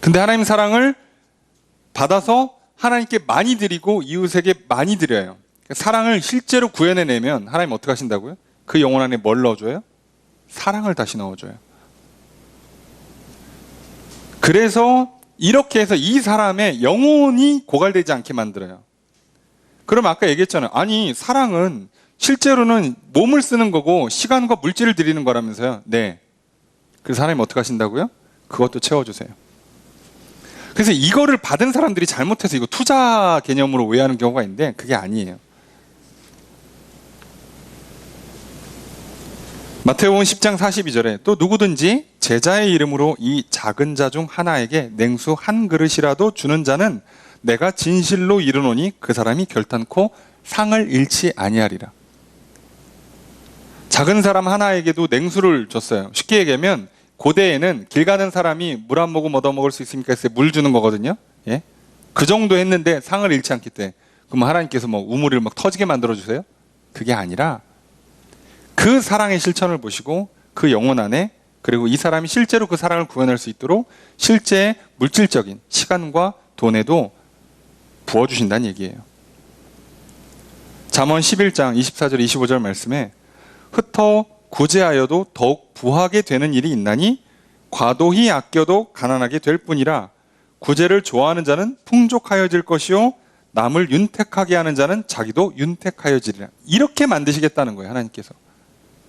근데 하나님 사랑을 받아서 하나님께 많이 드리고 이웃에게 많이 드려요. 사랑을 실제로 구현해내면 하나님 어떻게 하신다고요? 그 영혼 안에 뭘 넣어줘요? 사랑을 다시 넣어줘요. 그래서 이렇게 해서 이 사람의 영혼이 고갈되지 않게 만들어요. 그럼 아까 얘기했잖아요. 아니, 사랑은 실제로는 몸을 쓰는 거고 시간과 물질을 드리는 거라면서요. 네. 그래서 하나님 어떻게 하신다고요? 그것도 채워주세요. 그래서 이거를 받은 사람들이 잘못해서 이거 투자 개념으로 오해하는 경우가 있는데 그게 아니에요. 마태복음 10장 42절에 또 누구든지 제자의 이름으로 이 작은 자 중 하나에게 냉수 한 그릇이라도 주는 자는 내가 진실로 이르노니 그 사람이 결탄코 상을 잃지 아니하리라. 작은 사람 하나에게도 냉수를 줬어요. 쉽게 얘기하면 고대에는 길 가는 사람이 물 한 모금 얻어먹을 수 있습니까? 해서 물 주는 거거든요. 예? 그 정도 했는데 상을 잃지 않기 때문에. 그럼 하나님께서 뭐 우물을 막 터지게 만들어주세요? 그게 아니라 그 사랑의 실천을 보시고 그 영혼 안에, 그리고 이 사람이 실제로 그 사랑을 구현할 수 있도록 실제 물질적인 시간과 돈에도 부어주신다는 얘기예요. 잠언 11장 24절 25절 말씀에 흩어 구제하여도 더욱 부하게 되는 일이 있나니 과도히 아껴도 가난하게 될 뿐이라. 구제를 좋아하는 자는 풍족하여질 것이요 남을 윤택하게 하는 자는 자기도 윤택하여지리라. 이렇게 만드시겠다는 거예요, 하나님께서.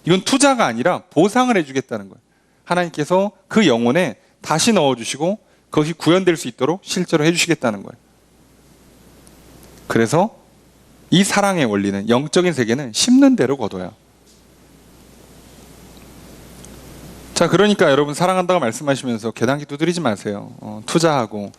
이건 투자가 아니라 보상을 해주겠다는 거예요. 하나님께서 그 영혼에 다시 넣어주시고 그것이 구현될 수 있도록 실제로 해주시겠다는 거예요. 그래서 이 사랑의 원리는, 영적인 세계는 심는 대로 거둬요. 자, 그러니까 여러분 사랑한다고 말씀하시면서 계단기 두드리지 마세요. 투자하고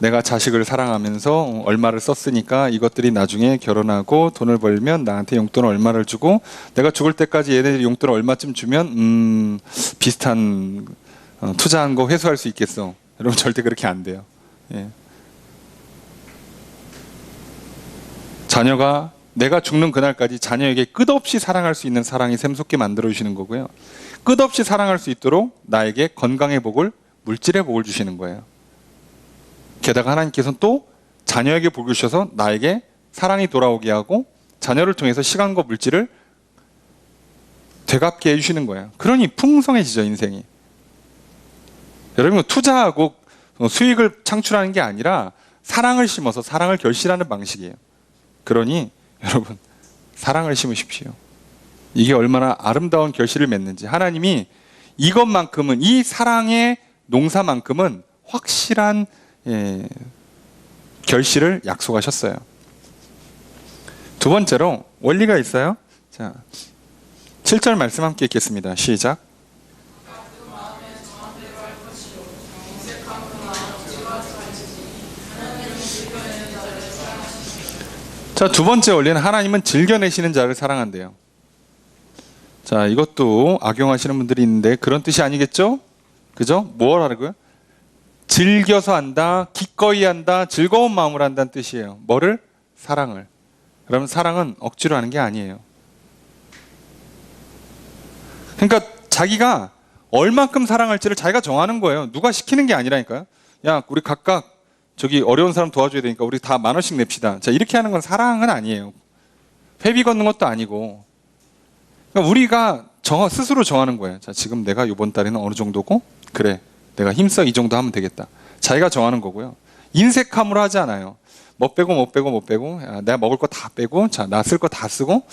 내가 자식을 사랑하면서 얼마를 썼으니까 이것들이 나중에 결혼하고 돈을 벌면 나한테 용돈을 얼마를 주고 내가 죽을 때까지 얘네들이 용돈을 얼마쯤 주면 비슷한 투자한 거 회수할 수 있겠어. 여러분 절대 그렇게 안 돼요. 예. 자녀가 내가 죽는 그날까지 자녀에게 끝없이 사랑할 수 있는 사랑이 샘솟게 만들어주시는 거고요. 끝없이 사랑할 수 있도록 나에게 건강의 복을, 물질의 복을 주시는 거예요. 게다가 하나님께서는 또 자녀에게 복을 주셔서 나에게 사랑이 돌아오게 하고 자녀를 통해서 시간과 물질을 되갚게 해주시는 거예요. 그러니 풍성해지죠, 인생이. 여러분, 투자하고 수익을 창출하는 게 아니라 사랑을 심어서 사랑을 결실하는 방식이에요. 그러니 여러분, 사랑을 심으십시오. 이게 얼마나 아름다운 결실을 맺는지. 하나님이 이것만큼은, 이 사랑의 농사만큼은 확실한 결실을 약속하셨어요. 두 번째로 원리가 있어요. 자, 7절 말씀 함께 읽겠습니다. 시작. 자, 두 번째 원리는 하나님은 즐겨내시는 자를 사랑한대요. 자, 이것도 악용하시는 분들이 있는데 그런 뜻이 아니겠죠? 그죠? 뭘 하라고요? 즐겨서 한다, 기꺼이 한다, 즐거운 마음으로 한다는 뜻이에요. 뭐를? 사랑을. 그러면 사랑은 억지로 하는 게 아니에요. 그러니까 자기가 얼만큼 사랑할지를 자기가 정하는 거예요. 누가 시키는 게 아니라니까요. 야, 우리 각각 저기 어려운 사람 도와줘야 되니까 우리 다 10,000원씩 냅시다. 자, 이렇게 하는 건 사랑은 아니에요. 회비 걷는 것도 아니고. 그러니까 우리가 스스로 정하는 거예요. 자, 지금 내가 이번 달에는 어느 정도고, 그래, 내가 힘써 이 정도 하면 되겠다. 자기가 정하는 거고요. 인색함으로 하지 않아요. 뭐 빼고 뭐 빼고 뭐 빼고, 야, 내가 먹을 거 다 빼고, 자, 나 쓸 거 다 쓰고,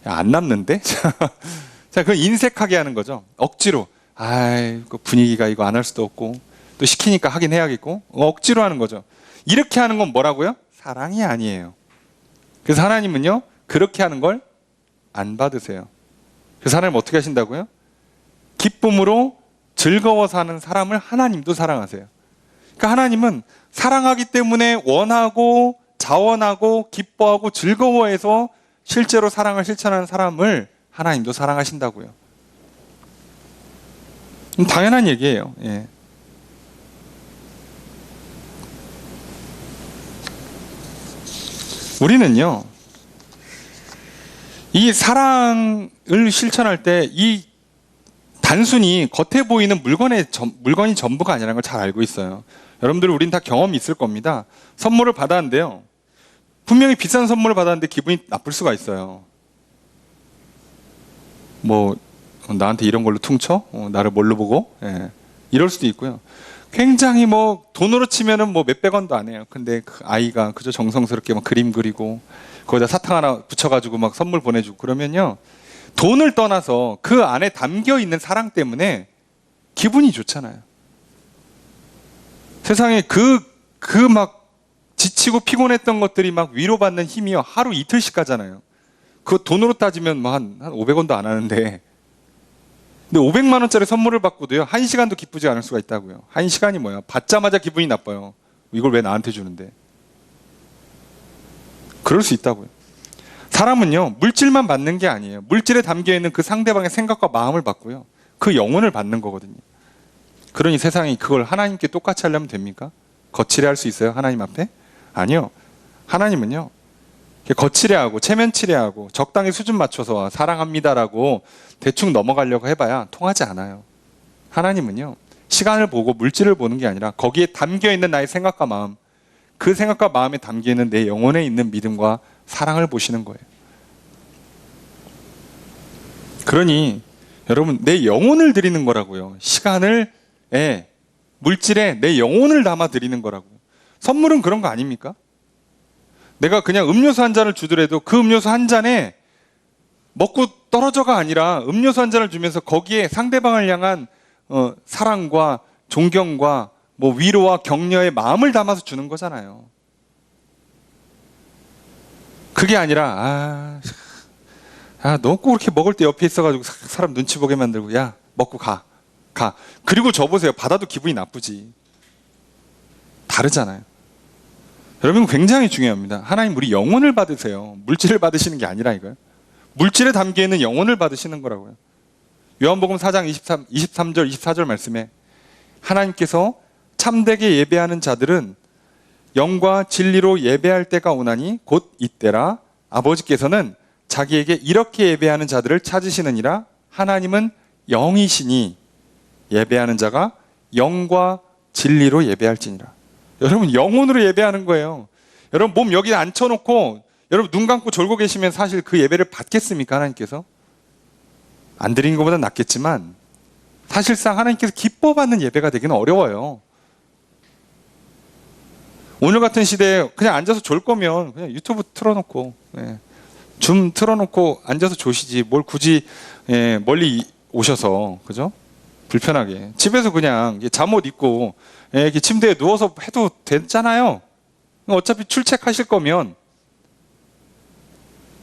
야, 안 남는데? 자, 그건 인색하게 하는 거죠. 억지로. 아이, 그 분위기가 이거 안 할 수도 없고, 또 시키니까 하긴 해야겠고, 억지로 하는 거죠. 이렇게 하는 건 뭐라고요? 사랑이 아니에요. 그래서 하나님은요, 그렇게 하는 걸 안 받으세요. 그래서 하나님 어떻게 하신다고요? 기쁨으로 즐거워서 하는 사람을 하나님도 사랑하세요. 그러니까 하나님은 사랑하기 때문에 원하고 자원하고 기뻐하고 즐거워해서 실제로 사랑을 실천하는 사람을 하나님도 사랑하신다고요. 당연한 얘기예요. 예. 우리는요, 이 사랑을 실천할 때 이 단순히 겉에 보이는 물건이 전부가 아니라는 걸 잘 알고 있어요. 여러분들 우린 다 경험이 있을 겁니다. 선물을 받았는데요. 분명히 비싼 선물을 받았는데 기분이 나쁠 수가 있어요. 뭐 나한테 이런 걸로 퉁쳐? 나를 뭘로 보고? 예. 이럴 수도 있고요. 굉장히 뭐 돈으로 치면은 뭐 몇백 원도 안 해요. 근데 그 아이가 그저 정성스럽게 막 그림 그리고 거기다 사탕 하나 붙여가지고 막 선물 보내주고 그러면요. 돈을 떠나서 그 안에 담겨 있는 사랑 때문에 기분이 좋잖아요. 세상에 그 막 지치고 피곤했던 것들이 막 위로받는 힘이요. 하루 이틀씩 가잖아요. 그 돈으로 따지면 뭐 한 500원도 안 하는데. 근데 500만 원짜리 선물을 받고도요. 1시간도 기쁘지 않을 수가 있다고요. 1시간이 뭐야? 받자마자 기분이 나빠요. 이걸 왜 나한테 주는데? 그럴 수 있다고요. 사람은요. 물질만 받는 게 아니에요. 물질에 담겨있는 그 상대방의 생각과 마음을 받고요. 그 영혼을 받는 거거든요. 그러니 세상이 그걸 하나님께 똑같이 하려면 됩니까? 거칠해 할 수 있어요? 하나님 앞에? 아니요. 하나님은요. 거칠해하고 체면칠해하고 적당히 수준 맞춰서 사랑합니다라고 대충 넘어가려고 해봐야 통하지 않아요. 하나님은요. 시간을 보고 물질을 보는 게 아니라 거기에 담겨있는 나의 생각과 마음, 그 생각과 마음에 담겨있는 내 영혼에 있는 믿음과 사랑을 보시는 거예요. 그러니 여러분 내 영혼을 드리는 거라고요. 시간을 물질에 내 영혼을 담아 드리는 거라고요. 선물은 그런 거 아닙니까? 내가 그냥 음료수 한 잔을 주더라도 그 음료수 한 잔에 먹고 떨어져가 아니라 음료수 한 잔을 주면서 거기에 상대방을 향한 사랑과 존경과 뭐 위로와 격려의 마음을 담아서 주는 거잖아요. 그게 아니라 너 꼭 그렇게 먹을 때 옆에 있어가지고 사람 눈치 보게 만들고 야 먹고 가. 그리고 저 보세요. 받아도 기분이 나쁘지. 다르잖아요. 여러분 굉장히 중요합니다. 하나님 우리 영혼을 받으세요. 물질을 받으시는 게 아니라 이거예요. 물질에 담겨있는 영혼을 받으시는 거라고요. 요한복음 4장 23절 24절 말씀에 하나님께서 참되게 예배하는 자들은 영과 진리로 예배할 때가 오나니 곧 이때라. 아버지께서는 자기에게 이렇게 예배하는 자들을 찾으시느니라. 하나님은 영이시니 예배하는 자가 영과 진리로 예배할지니라. 여러분 영혼으로 예배하는 거예요. 여러분 몸 여기 앉혀놓고 여러분 눈 감고 졸고 계시면 사실 그 예배를 받겠습니까? 하나님께서? 안 드리는 것보다 낫겠지만 사실상 하나님께서 기뻐받는 예배가 되기는 어려워요. 오늘 같은 시대에 그냥 앉아서 졸 거면 그냥 유튜브 틀어놓고 줌 틀어놓고 앉아서 조시지 뭘 굳이 멀리 오셔서 그죠? 불편하게 집에서 그냥 잠옷 입고 이렇게 침대에 누워서 해도 되잖아요. 어차피 출첵하실 거면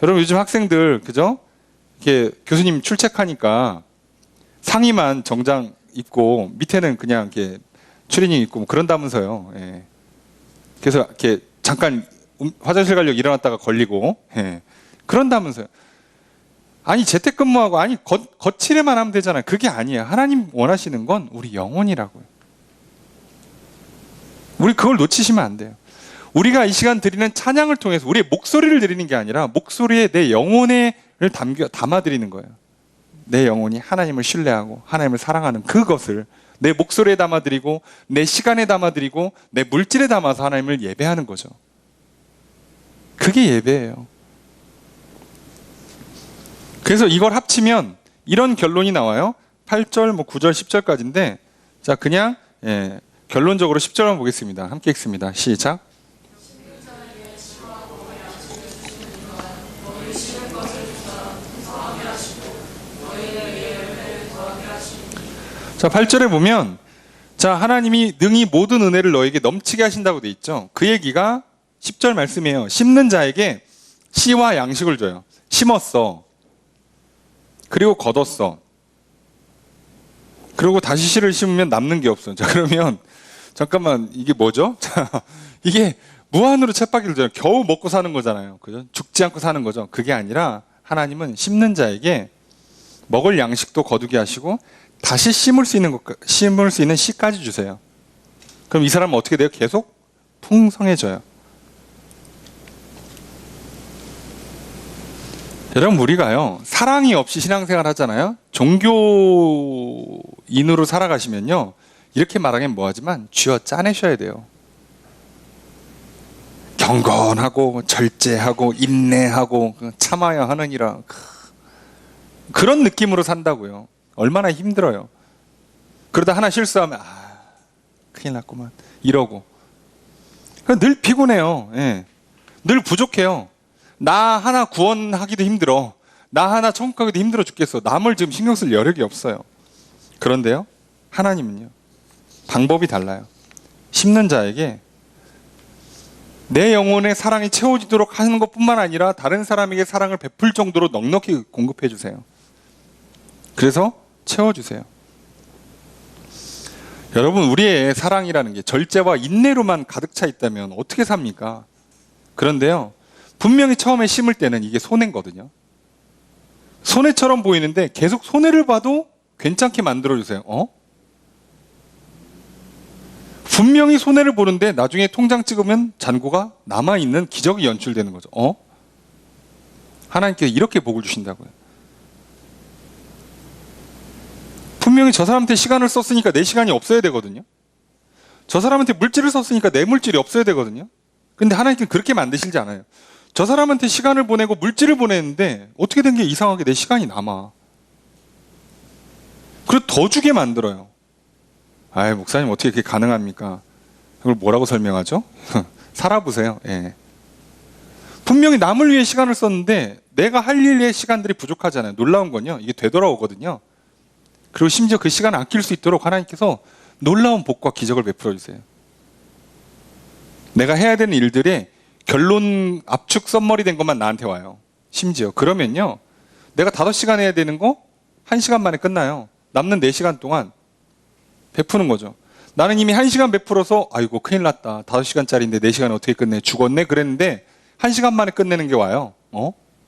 여러분 요즘 학생들 그죠? 이렇게 교수님 출첵하니까 상의만 정장 입고 밑에는 그냥 이렇게 추리닝 입고 뭐 그런다면서요. 그래서 이렇게 잠깐 화장실 가려고 일어났다가 걸리고 그런다면서요. 아니 재택근무하고 아니 거칠에만 하면 되잖아요. 그게 아니에요. 하나님 원하시는 건 우리 영혼이라고요. 우리 그걸 놓치시면 안 돼요. 우리가 이 시간 드리는 찬양을 통해서 우리의 목소리를 드리는 게 아니라 목소리에 내 영혼을 담아 드리는 거예요. 내 영혼이 하나님을 신뢰하고 하나님을 사랑하는 그것을 내 목소리에 담아 드리고 내 시간에 담아 드리고 내 물질에 담아서 하나님을 예배하는 거죠. 그게 예배예요. 그래서 이걸 합치면 이런 결론이 나와요. 8절, 9절, 10절까지인데 자 그냥 결론적으로 10절만 보겠습니다. 함께 읽습니다. 시작. 자 8절에 보면 자 하나님이 능히 모든 은혜를 너에게 넘치게 하신다고 돼 있죠. 그 얘기가 10절 말씀이에요. 심는 자에게 씨와 양식을 줘요. 심었어. 그리고 걷었어. 그리고 다시 씨를 심으면 남는 게 없어. 자 그러면 잠깐만 이게 뭐죠? 자 이게 무한으로 쳇바퀴를 줘요. 겨우 먹고 사는 거잖아요. 그죠? 죽지 않고 사는 거죠. 그게 아니라 하나님은 심는 자에게 먹을 양식도 거두게 하시고 다시 심을 수 있는 씨까지 주세요. 그럼 이 사람은 어떻게 돼요? 계속 풍성해져요. 여러분, 우리가요, 사랑이 없이 신앙생활 하잖아요. 종교인으로 살아가시면요, 이렇게 말하긴 뭐하지만 쥐어 짜내셔야 돼요. 경건하고 절제하고 인내하고 참아야 하느니라, 그런 느낌으로 산다고요. 얼마나 힘들어요. 그러다 하나 실수하면 큰일 났구만 이러고 늘 피곤해요. 예. 늘 부족해요. 나 하나 구원하기도 힘들어. 나 하나 천국 가기도 힘들어 죽겠어. 남을 지금 신경 쓸 여력이 없어요. 그런데요, 하나님은요, 방법이 달라요. 심는 자에게 내 영혼의 사랑이 채워지도록 하는 것뿐만 아니라 다른 사람에게 사랑을 베풀 정도로 넉넉히 공급해 주세요. 그래서 채워주세요. 여러분, 우리의 사랑이라는 게 절제와 인내로만 가득 차 있다면 어떻게 삽니까? 그런데요, 분명히 처음에 심을 때는 이게 손해거든요. 손해처럼 보이는데 계속 손해를 봐도 괜찮게 만들어주세요. 분명히 손해를 보는데 나중에 통장 찍으면 잔고가 남아있는 기적이 연출되는 거죠. 하나님께서 이렇게 복을 주신다고요. 분명히 저 사람한테 시간을 썼으니까 내 시간이 없어야 되거든요. 저 사람한테 물질을 썼으니까 내 물질이 없어야 되거든요. 근데 하나님께서는 그렇게 만드시지 않아요. 저 사람한테 시간을 보내고 물질을 보내는데 어떻게 된 게 이상하게 내 시간이 남아. 그리고 더 주게 만들어요. 목사님 어떻게 그게 가능합니까? 그걸 뭐라고 설명하죠? 살아보세요. 예. 분명히 남을 위해 시간을 썼는데 내가 할 일의 시간들이 부족하잖아요. 놀라운 건요, 이게 되돌아오거든요. 그리고 심지어 그 시간을 아낄 수 있도록 하나님께서 놀라운 복과 기적을 베풀어 주세요. 내가 해야 되는 일들의 결론 압축 썸머리 된 것만 나한테 와요. 심지어 그러면요, 내가 5시간 해야 되는 거 1시간 만에 끝나요. 남는 4시간 동안 베푸는 거죠. 나는 이미 1시간 베풀어서 아이고 큰일 났다, 5시간짜리인데 4시간 어떻게 끝내, 죽었네 그랬는데 1시간 만에 끝내는 게 와요.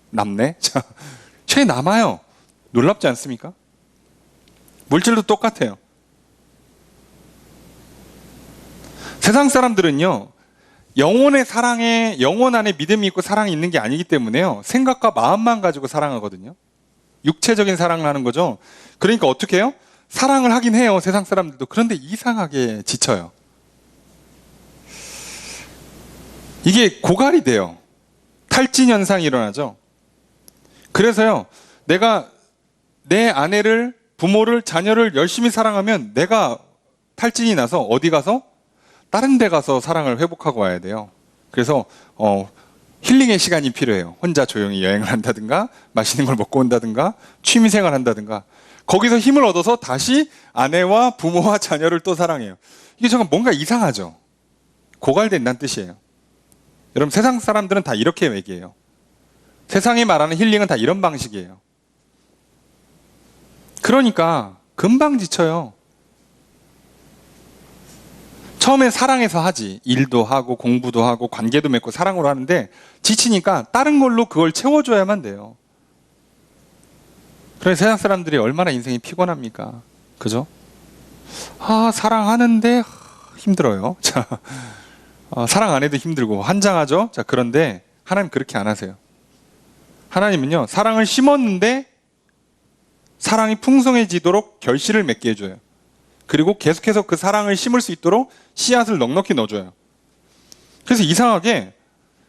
남네? 자, 채 남아요. 놀랍지 않습니까? 물질도 똑같아요. 세상 사람들은요, 영혼의 사랑에, 영혼 안에 믿음이 있고 사랑이 있는 게 아니기 때문에요, 생각과 마음만 가지고 사랑하거든요. 육체적인 사랑을 하는 거죠. 그러니까 어떻게 해요? 사랑을 하긴 해요, 세상 사람들도. 그런데 이상하게 지쳐요. 이게 고갈이 돼요. 탈진 현상이 일어나죠. 그래서요, 내가 내 아내를, 부모를, 자녀를 열심히 사랑하면 내가 탈진이 나서 어디 가서? 다른 데 가서 사랑을 회복하고 와야 돼요. 그래서 힐링의 시간이 필요해요. 혼자 조용히 여행을 한다든가, 맛있는 걸 먹고 온다든가, 취미생활 한다든가, 거기서 힘을 얻어서 다시 아내와 부모와 자녀를 또 사랑해요. 이게 정말 뭔가 이상하죠. 고갈된다는 뜻이에요. 여러분, 세상 사람들은 다 이렇게 얘기해요. 세상이 말하는 힐링은 다 이런 방식이에요. 그러니까 금방 지쳐요. 처음엔 사랑해서 하지. 일도 하고 공부도 하고 관계도 맺고 사랑으로 하는데 지치니까 다른 걸로 그걸 채워줘야만 돼요. 그래서 세상 사람들이 얼마나 인생이 피곤합니까? 그죠? 사랑하는데 힘들어요. 자, 사랑 안 해도 힘들고 환장하죠? 자, 그런데 하나님 그렇게 안 하세요. 하나님은요, 사랑을 심었는데 사랑이 풍성해지도록 결실을 맺게 해줘요. 그리고 계속해서 그 사랑을 심을 수 있도록 씨앗을 넉넉히 넣어줘요. 그래서 이상하게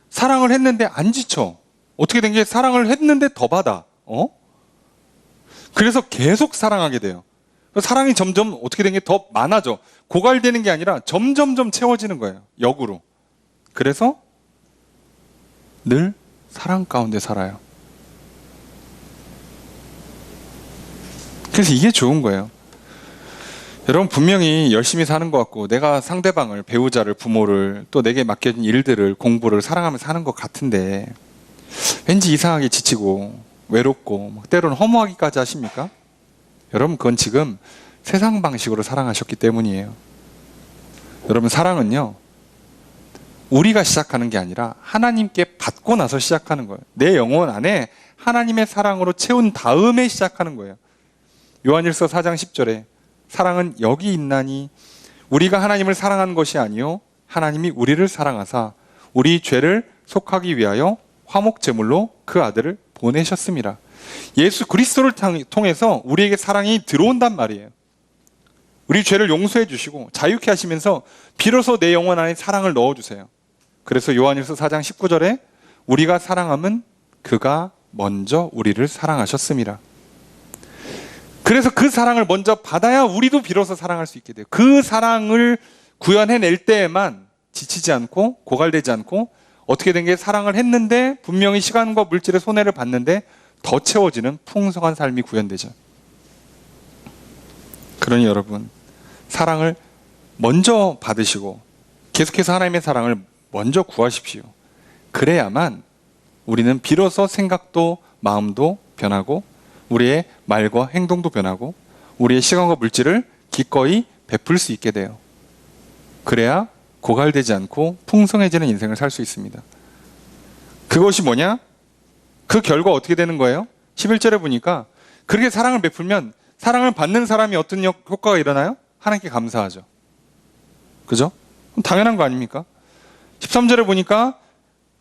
사랑을 했는데 안 지쳐. 어떻게 된 게 사랑을 했는데 더 받아. 그래서 계속 사랑하게 돼요. 사랑이 점점 어떻게 된 게 더 많아져. 고갈되는 게 아니라 점점점 채워지는 거예요. 역으로. 그래서 늘 사랑 가운데 살아요. 그래서 이게 좋은 거예요. 여러분, 분명히 열심히 사는 것 같고 내가 상대방을, 배우자를, 부모를, 또 내게 맡겨진 일들을, 공부를 사랑하면서 사는 것 같은데 왠지 이상하게 지치고 외롭고 때로는 허무하기까지 하십니까? 여러분, 그건 지금 세상 방식으로 사랑하셨기 때문이에요. 여러분, 사랑은요, 우리가 시작하는 게 아니라 하나님께 받고 나서 시작하는 거예요. 내 영혼 안에 하나님의 사랑으로 채운 다음에 시작하는 거예요. 요한일서 4장 10절에 사랑은 여기 있나니 우리가 하나님을 사랑한 것이 아니요 하나님이 우리를 사랑하사 우리 죄를 속하기 위하여 화목제물로 그 아들을 보내셨습니다. 예수 그리스도를 통해서 우리에게 사랑이 들어온단 말이에요. 우리 죄를 용서해 주시고 자유케 하시면서 비로소 내 영혼 안에 사랑을 넣어주세요. 그래서 요한일서 4장 19절에 우리가 사랑함은 그가 먼저 우리를 사랑하셨습니다. 그래서 그 사랑을 먼저 받아야 우리도 비로소 사랑할 수 있게 돼요. 그 사랑을 구현해낼 때에만 지치지 않고 고갈되지 않고 어떻게 된 게 사랑을 했는데 분명히 시간과 물질의 손해를 봤는데 더 채워지는 풍성한 삶이 구현되죠. 그러니 여러분, 사랑을 먼저 받으시고 계속해서 하나님의 사랑을 먼저 구하십시오. 그래야만 우리는 비로소 생각도 마음도 변하고 우리의 말과 행동도 변하고 우리의 시간과 물질을 기꺼이 베풀 수 있게 돼요. 그래야 고갈되지 않고 풍성해지는 인생을 살 수 있습니다. 그것이 뭐냐? 그 결과 어떻게 되는 거예요? 11절에 보니까 그렇게 사랑을 베풀면 사랑을 받는 사람이 어떤 효과가 일어나요? 하나님께 감사하죠. 그죠? 당연한 거 아닙니까? 13절에 보니까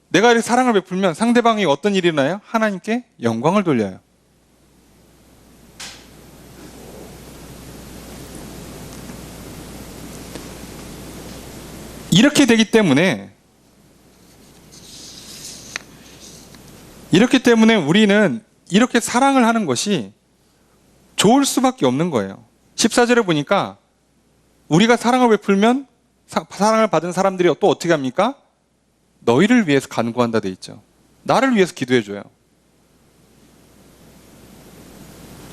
내가 이렇게 사랑을 베풀면 상대방이 어떤 일이 일어나요? 하나님께 영광을 돌려요. 이렇게 되기 때문에 우리는 이렇게 사랑을 하는 것이 좋을 수밖에 없는 거예요. 14절에 보니까 우리가 사랑을 베풀면 사랑을 받은 사람들이 또 어떻게 합니까? 너희를 위해서 간구한다 돼 있죠. 나를 위해서 기도해 줘요.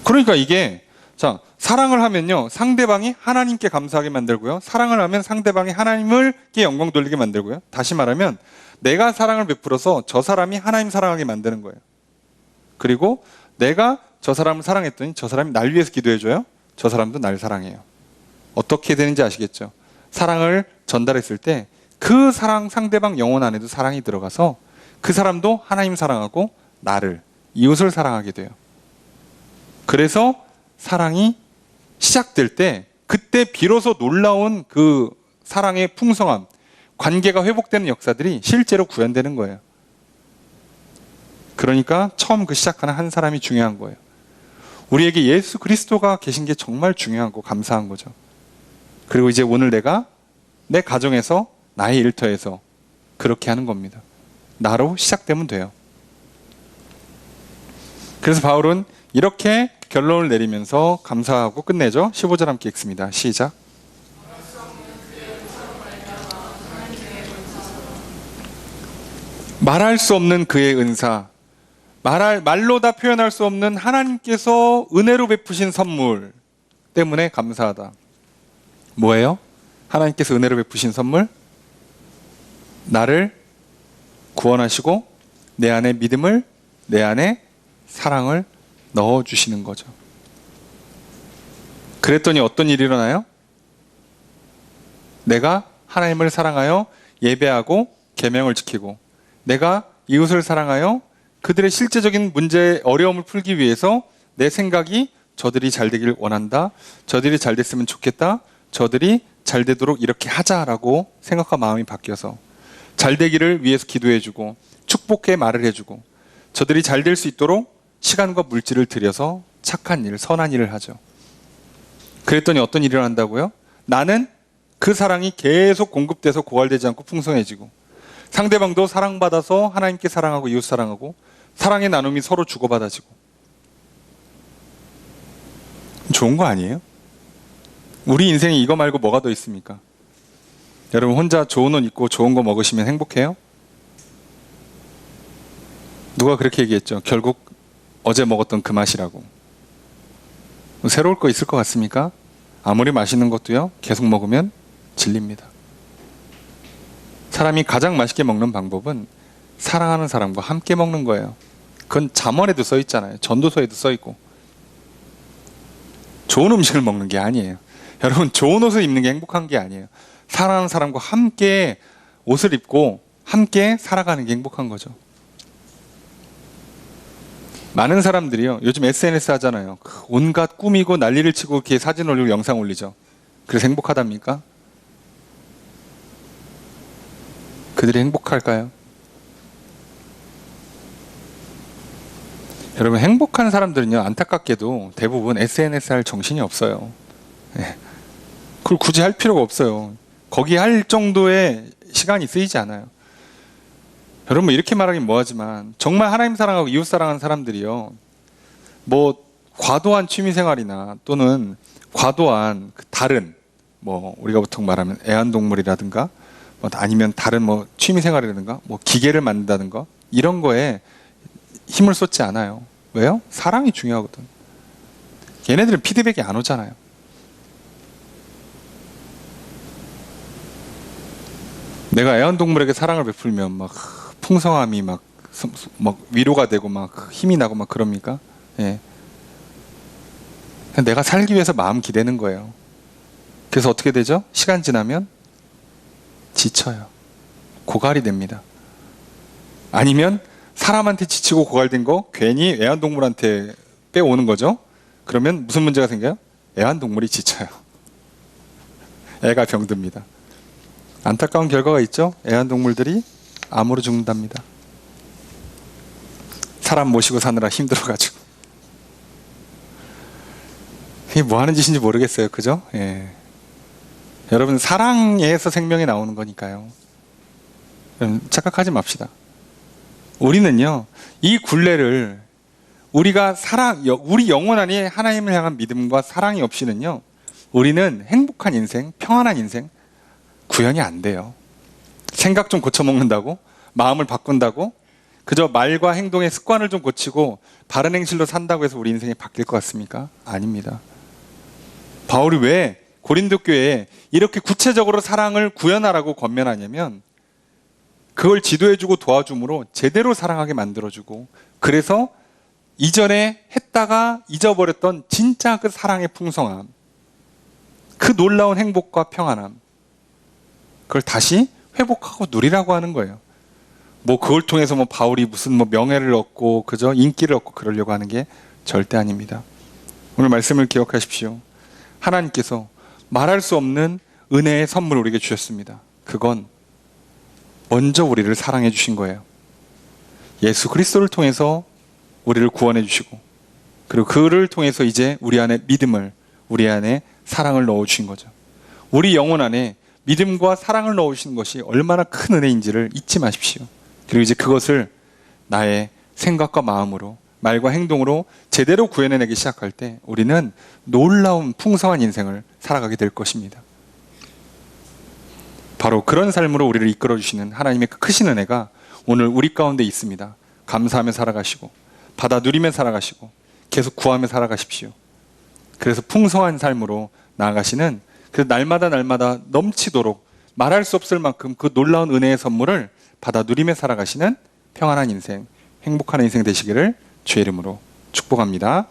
그러니까 이게 사랑을 하면요 상대방이 하나님께 감사하게 만들고요, 사랑을 하면 상대방이 하나님께 영광 돌리게 만들고요, 다시 말하면 내가 사랑을 베풀어서 저 사람이 하나님 사랑하게 만드는 거예요. 그리고 내가 저 사람을 사랑했더니 저 사람이 날 위해서 기도해 줘요. 저 사람도 날 사랑해요. 어떻게 되는지 아시겠죠? 사랑을 전달했을 때 그 사랑, 상대방 영혼 안에도 사랑이 들어가서 그 사람도 하나님 사랑하고 나를, 이웃을 사랑하게 돼요. 그래서 사랑이 시작될 때 그때 비로소 놀라운 그 사랑의 풍성함, 관계가 회복되는 역사들이 실제로 구현되는 거예요. 그러니까 처음 그 시작하는 한 사람이 중요한 거예요. 우리에게 예수 그리스도가 계신 게 정말 중요하고 감사한 거죠. 그리고 이제 오늘 내가 내 가정에서 나의 일터에서 그렇게 하는 겁니다. 나로 시작되면 돼요. 그래서 바울은 이렇게 결론을 내리면서 감사하고 끝내죠. 15절 함께 읽습니다. 시작. 말할 수 없는 그의 은사, 말로 다 표현할 수 없는 하나님께서 은혜로 베푸신 선물 때문에 감사하다. 뭐예요? 하나님께서 은혜로 베푸신 선물? 나를 구원하시고 내 안에 믿음을, 내 안에 사랑을 넣어주시는 거죠. 그랬더니 어떤 일이 일어나요? 내가 하나님을 사랑하여 예배하고 계명을 지키고 내가 이웃을 사랑하여 그들의 실제적인 문제, 어려움을 풀기 위해서 내 생각이 저들이 잘 되길 원한다, 저들이 잘 됐으면 좋겠다, 저들이 잘 되도록 이렇게 하자라고 생각과 마음이 바뀌어서 잘 되기를 위해서 기도해주고 축복의 말을 해주고 저들이 잘 될 수 있도록 시간과 물질을 들여서 착한 일, 선한 일을 하죠. 그랬더니 어떤 일이 일어난다고요? 나는 그 사랑이 계속 공급돼서 고갈되지 않고 풍성해지고 상대방도 사랑받아서 하나님께 사랑하고 이웃 사랑하고 사랑의 나눔이 서로 주고받아지고. 좋은 거 아니에요? 우리 인생에 이거 말고 뭐가 더 있습니까? 여러분 혼자 좋은 옷 입고 좋은 거 먹으시면 행복해요? 누가 그렇게 얘기했죠? 결국 어제 먹었던 그 맛이라고. 새로울 거 있을 것 같습니까? 아무리 맛있는 것도요 계속 먹으면 질립니다. 사람이 가장 맛있게 먹는 방법은 사랑하는 사람과 함께 먹는 거예요. 그건 잠언에도 써 있잖아요. 전도서에도 써 있고. 좋은 음식을 먹는 게 아니에요. 여러분 좋은 옷을 입는 게 행복한 게 아니에요. 사랑하는 사람과 함께 옷을 입고 함께 살아가는 게 행복한 거죠. 많은 사람들이요 요즘 SNS 하잖아요. 온갖 꾸미고 난리를 치고 이렇게 사진 올리고 영상 올리죠. 그래서 행복하답니까? 그들이 행복할까요? 여러분, 행복한 사람들은요, 안타깝게도 대부분 SNS 할 정신이 없어요. 예. 그걸 굳이 할 필요가 없어요. 거기 할 정도의 시간이 쓰이지 않아요. 여러분, 이렇게 말하긴 뭐하지만 정말 하나님 사랑하고 이웃 사랑하는 사람들이요, 뭐 과도한 취미생활이나 또는 과도한 다른 우리가 보통 말하면 애완동물이라든가 아니면 다른 취미생활이라든가 기계를 만든다든가 이런 거에 힘을 쏟지 않아요. 왜요? 사랑이 중요하거든. 얘네들은 피드백이 안 오잖아요. 내가 애완동물에게 사랑을 베풀면 막 풍성함이 막 위로가 되고 막 힘이 나고 막 그럽니까? 예. 내가 살기 위해서 마음 기대는 거예요. 그래서 어떻게 되죠? 시간 지나면 지쳐요. 고갈이 됩니다. 아니면 사람한테 지치고 고갈된 거 괜히 애완동물한테 빼오는 거죠. 그러면 무슨 문제가 생겨요? 애완동물이 지쳐요. 애가 병듭니다. 안타까운 결과가 있죠. 애완동물들이 암으로 죽는답니다. 사람 모시고 사느라 힘들어가지고. 이게 뭐 하는 짓인지 모르겠어요. 그죠? 예. 여러분, 사랑에서 생명이 나오는 거니까요. 착각하지 맙시다. 우리는요, 이 굴레를 우리가 우리 영혼 안에 하나님을 향한 믿음과 사랑이 없이는요, 우리는 행복한 인생, 평안한 인생 구현이 안 돼요. 생각 좀 고쳐먹는다고, 마음을 바꾼다고, 그저 말과 행동의 습관을 좀 고치고 바른 행실로 산다고 해서 우리 인생이 바뀔 것 같습니까? 아닙니다. 바울이 왜 고린도 교회에 이렇게 구체적으로 사랑을 구현하라고 권면하냐면, 그걸 지도해주고 도와줌으로 제대로 사랑하게 만들어주고, 그래서 이전에 했다가 잊어버렸던 진짜 그 사랑의 풍성함, 그 놀라운 행복과 평안함, 그걸 다시 회복하고 누리라고 하는 거예요. 그걸 통해서 바울이 무슨 명예를 얻고 그저 인기를 얻고 그러려고 하는 게 절대 아닙니다. 오늘 말씀을 기억하십시오. 하나님께서 말할 수 없는 은혜의 선물을 우리에게 주셨습니다. 그건 먼저 우리를 사랑해 주신 거예요. 예수 그리스도를 통해서 우리를 구원해 주시고, 그리고 그를 통해서 이제 우리 안에 믿음을, 우리 안에 사랑을 넣어 주신 거죠. 우리 영혼 안에 믿음과 사랑을 넣어 주시는 것이 얼마나 큰 은혜인지를 잊지 마십시오. 그리고 이제 그것을 나의 생각과 마음으로, 말과 행동으로 제대로 구현해내기 시작할 때 우리는 놀라운 풍성한 인생을 살아가게 될 것입니다. 바로 그런 삶으로 우리를 이끌어주시는 하나님의 그 크신 은혜가 오늘 우리 가운데 있습니다. 감사하며 살아가시고, 받아 누리며 살아가시고, 계속 구하며 살아가십시오. 그래서 풍성한 삶으로 나아가시는, 그 날마다 넘치도록 말할 수 없을 만큼 그 놀라운 은혜의 선물을 받아 누리며 살아가시는 평안한 인생, 행복한 인생 되시기를 주의 이름으로 축복합니다.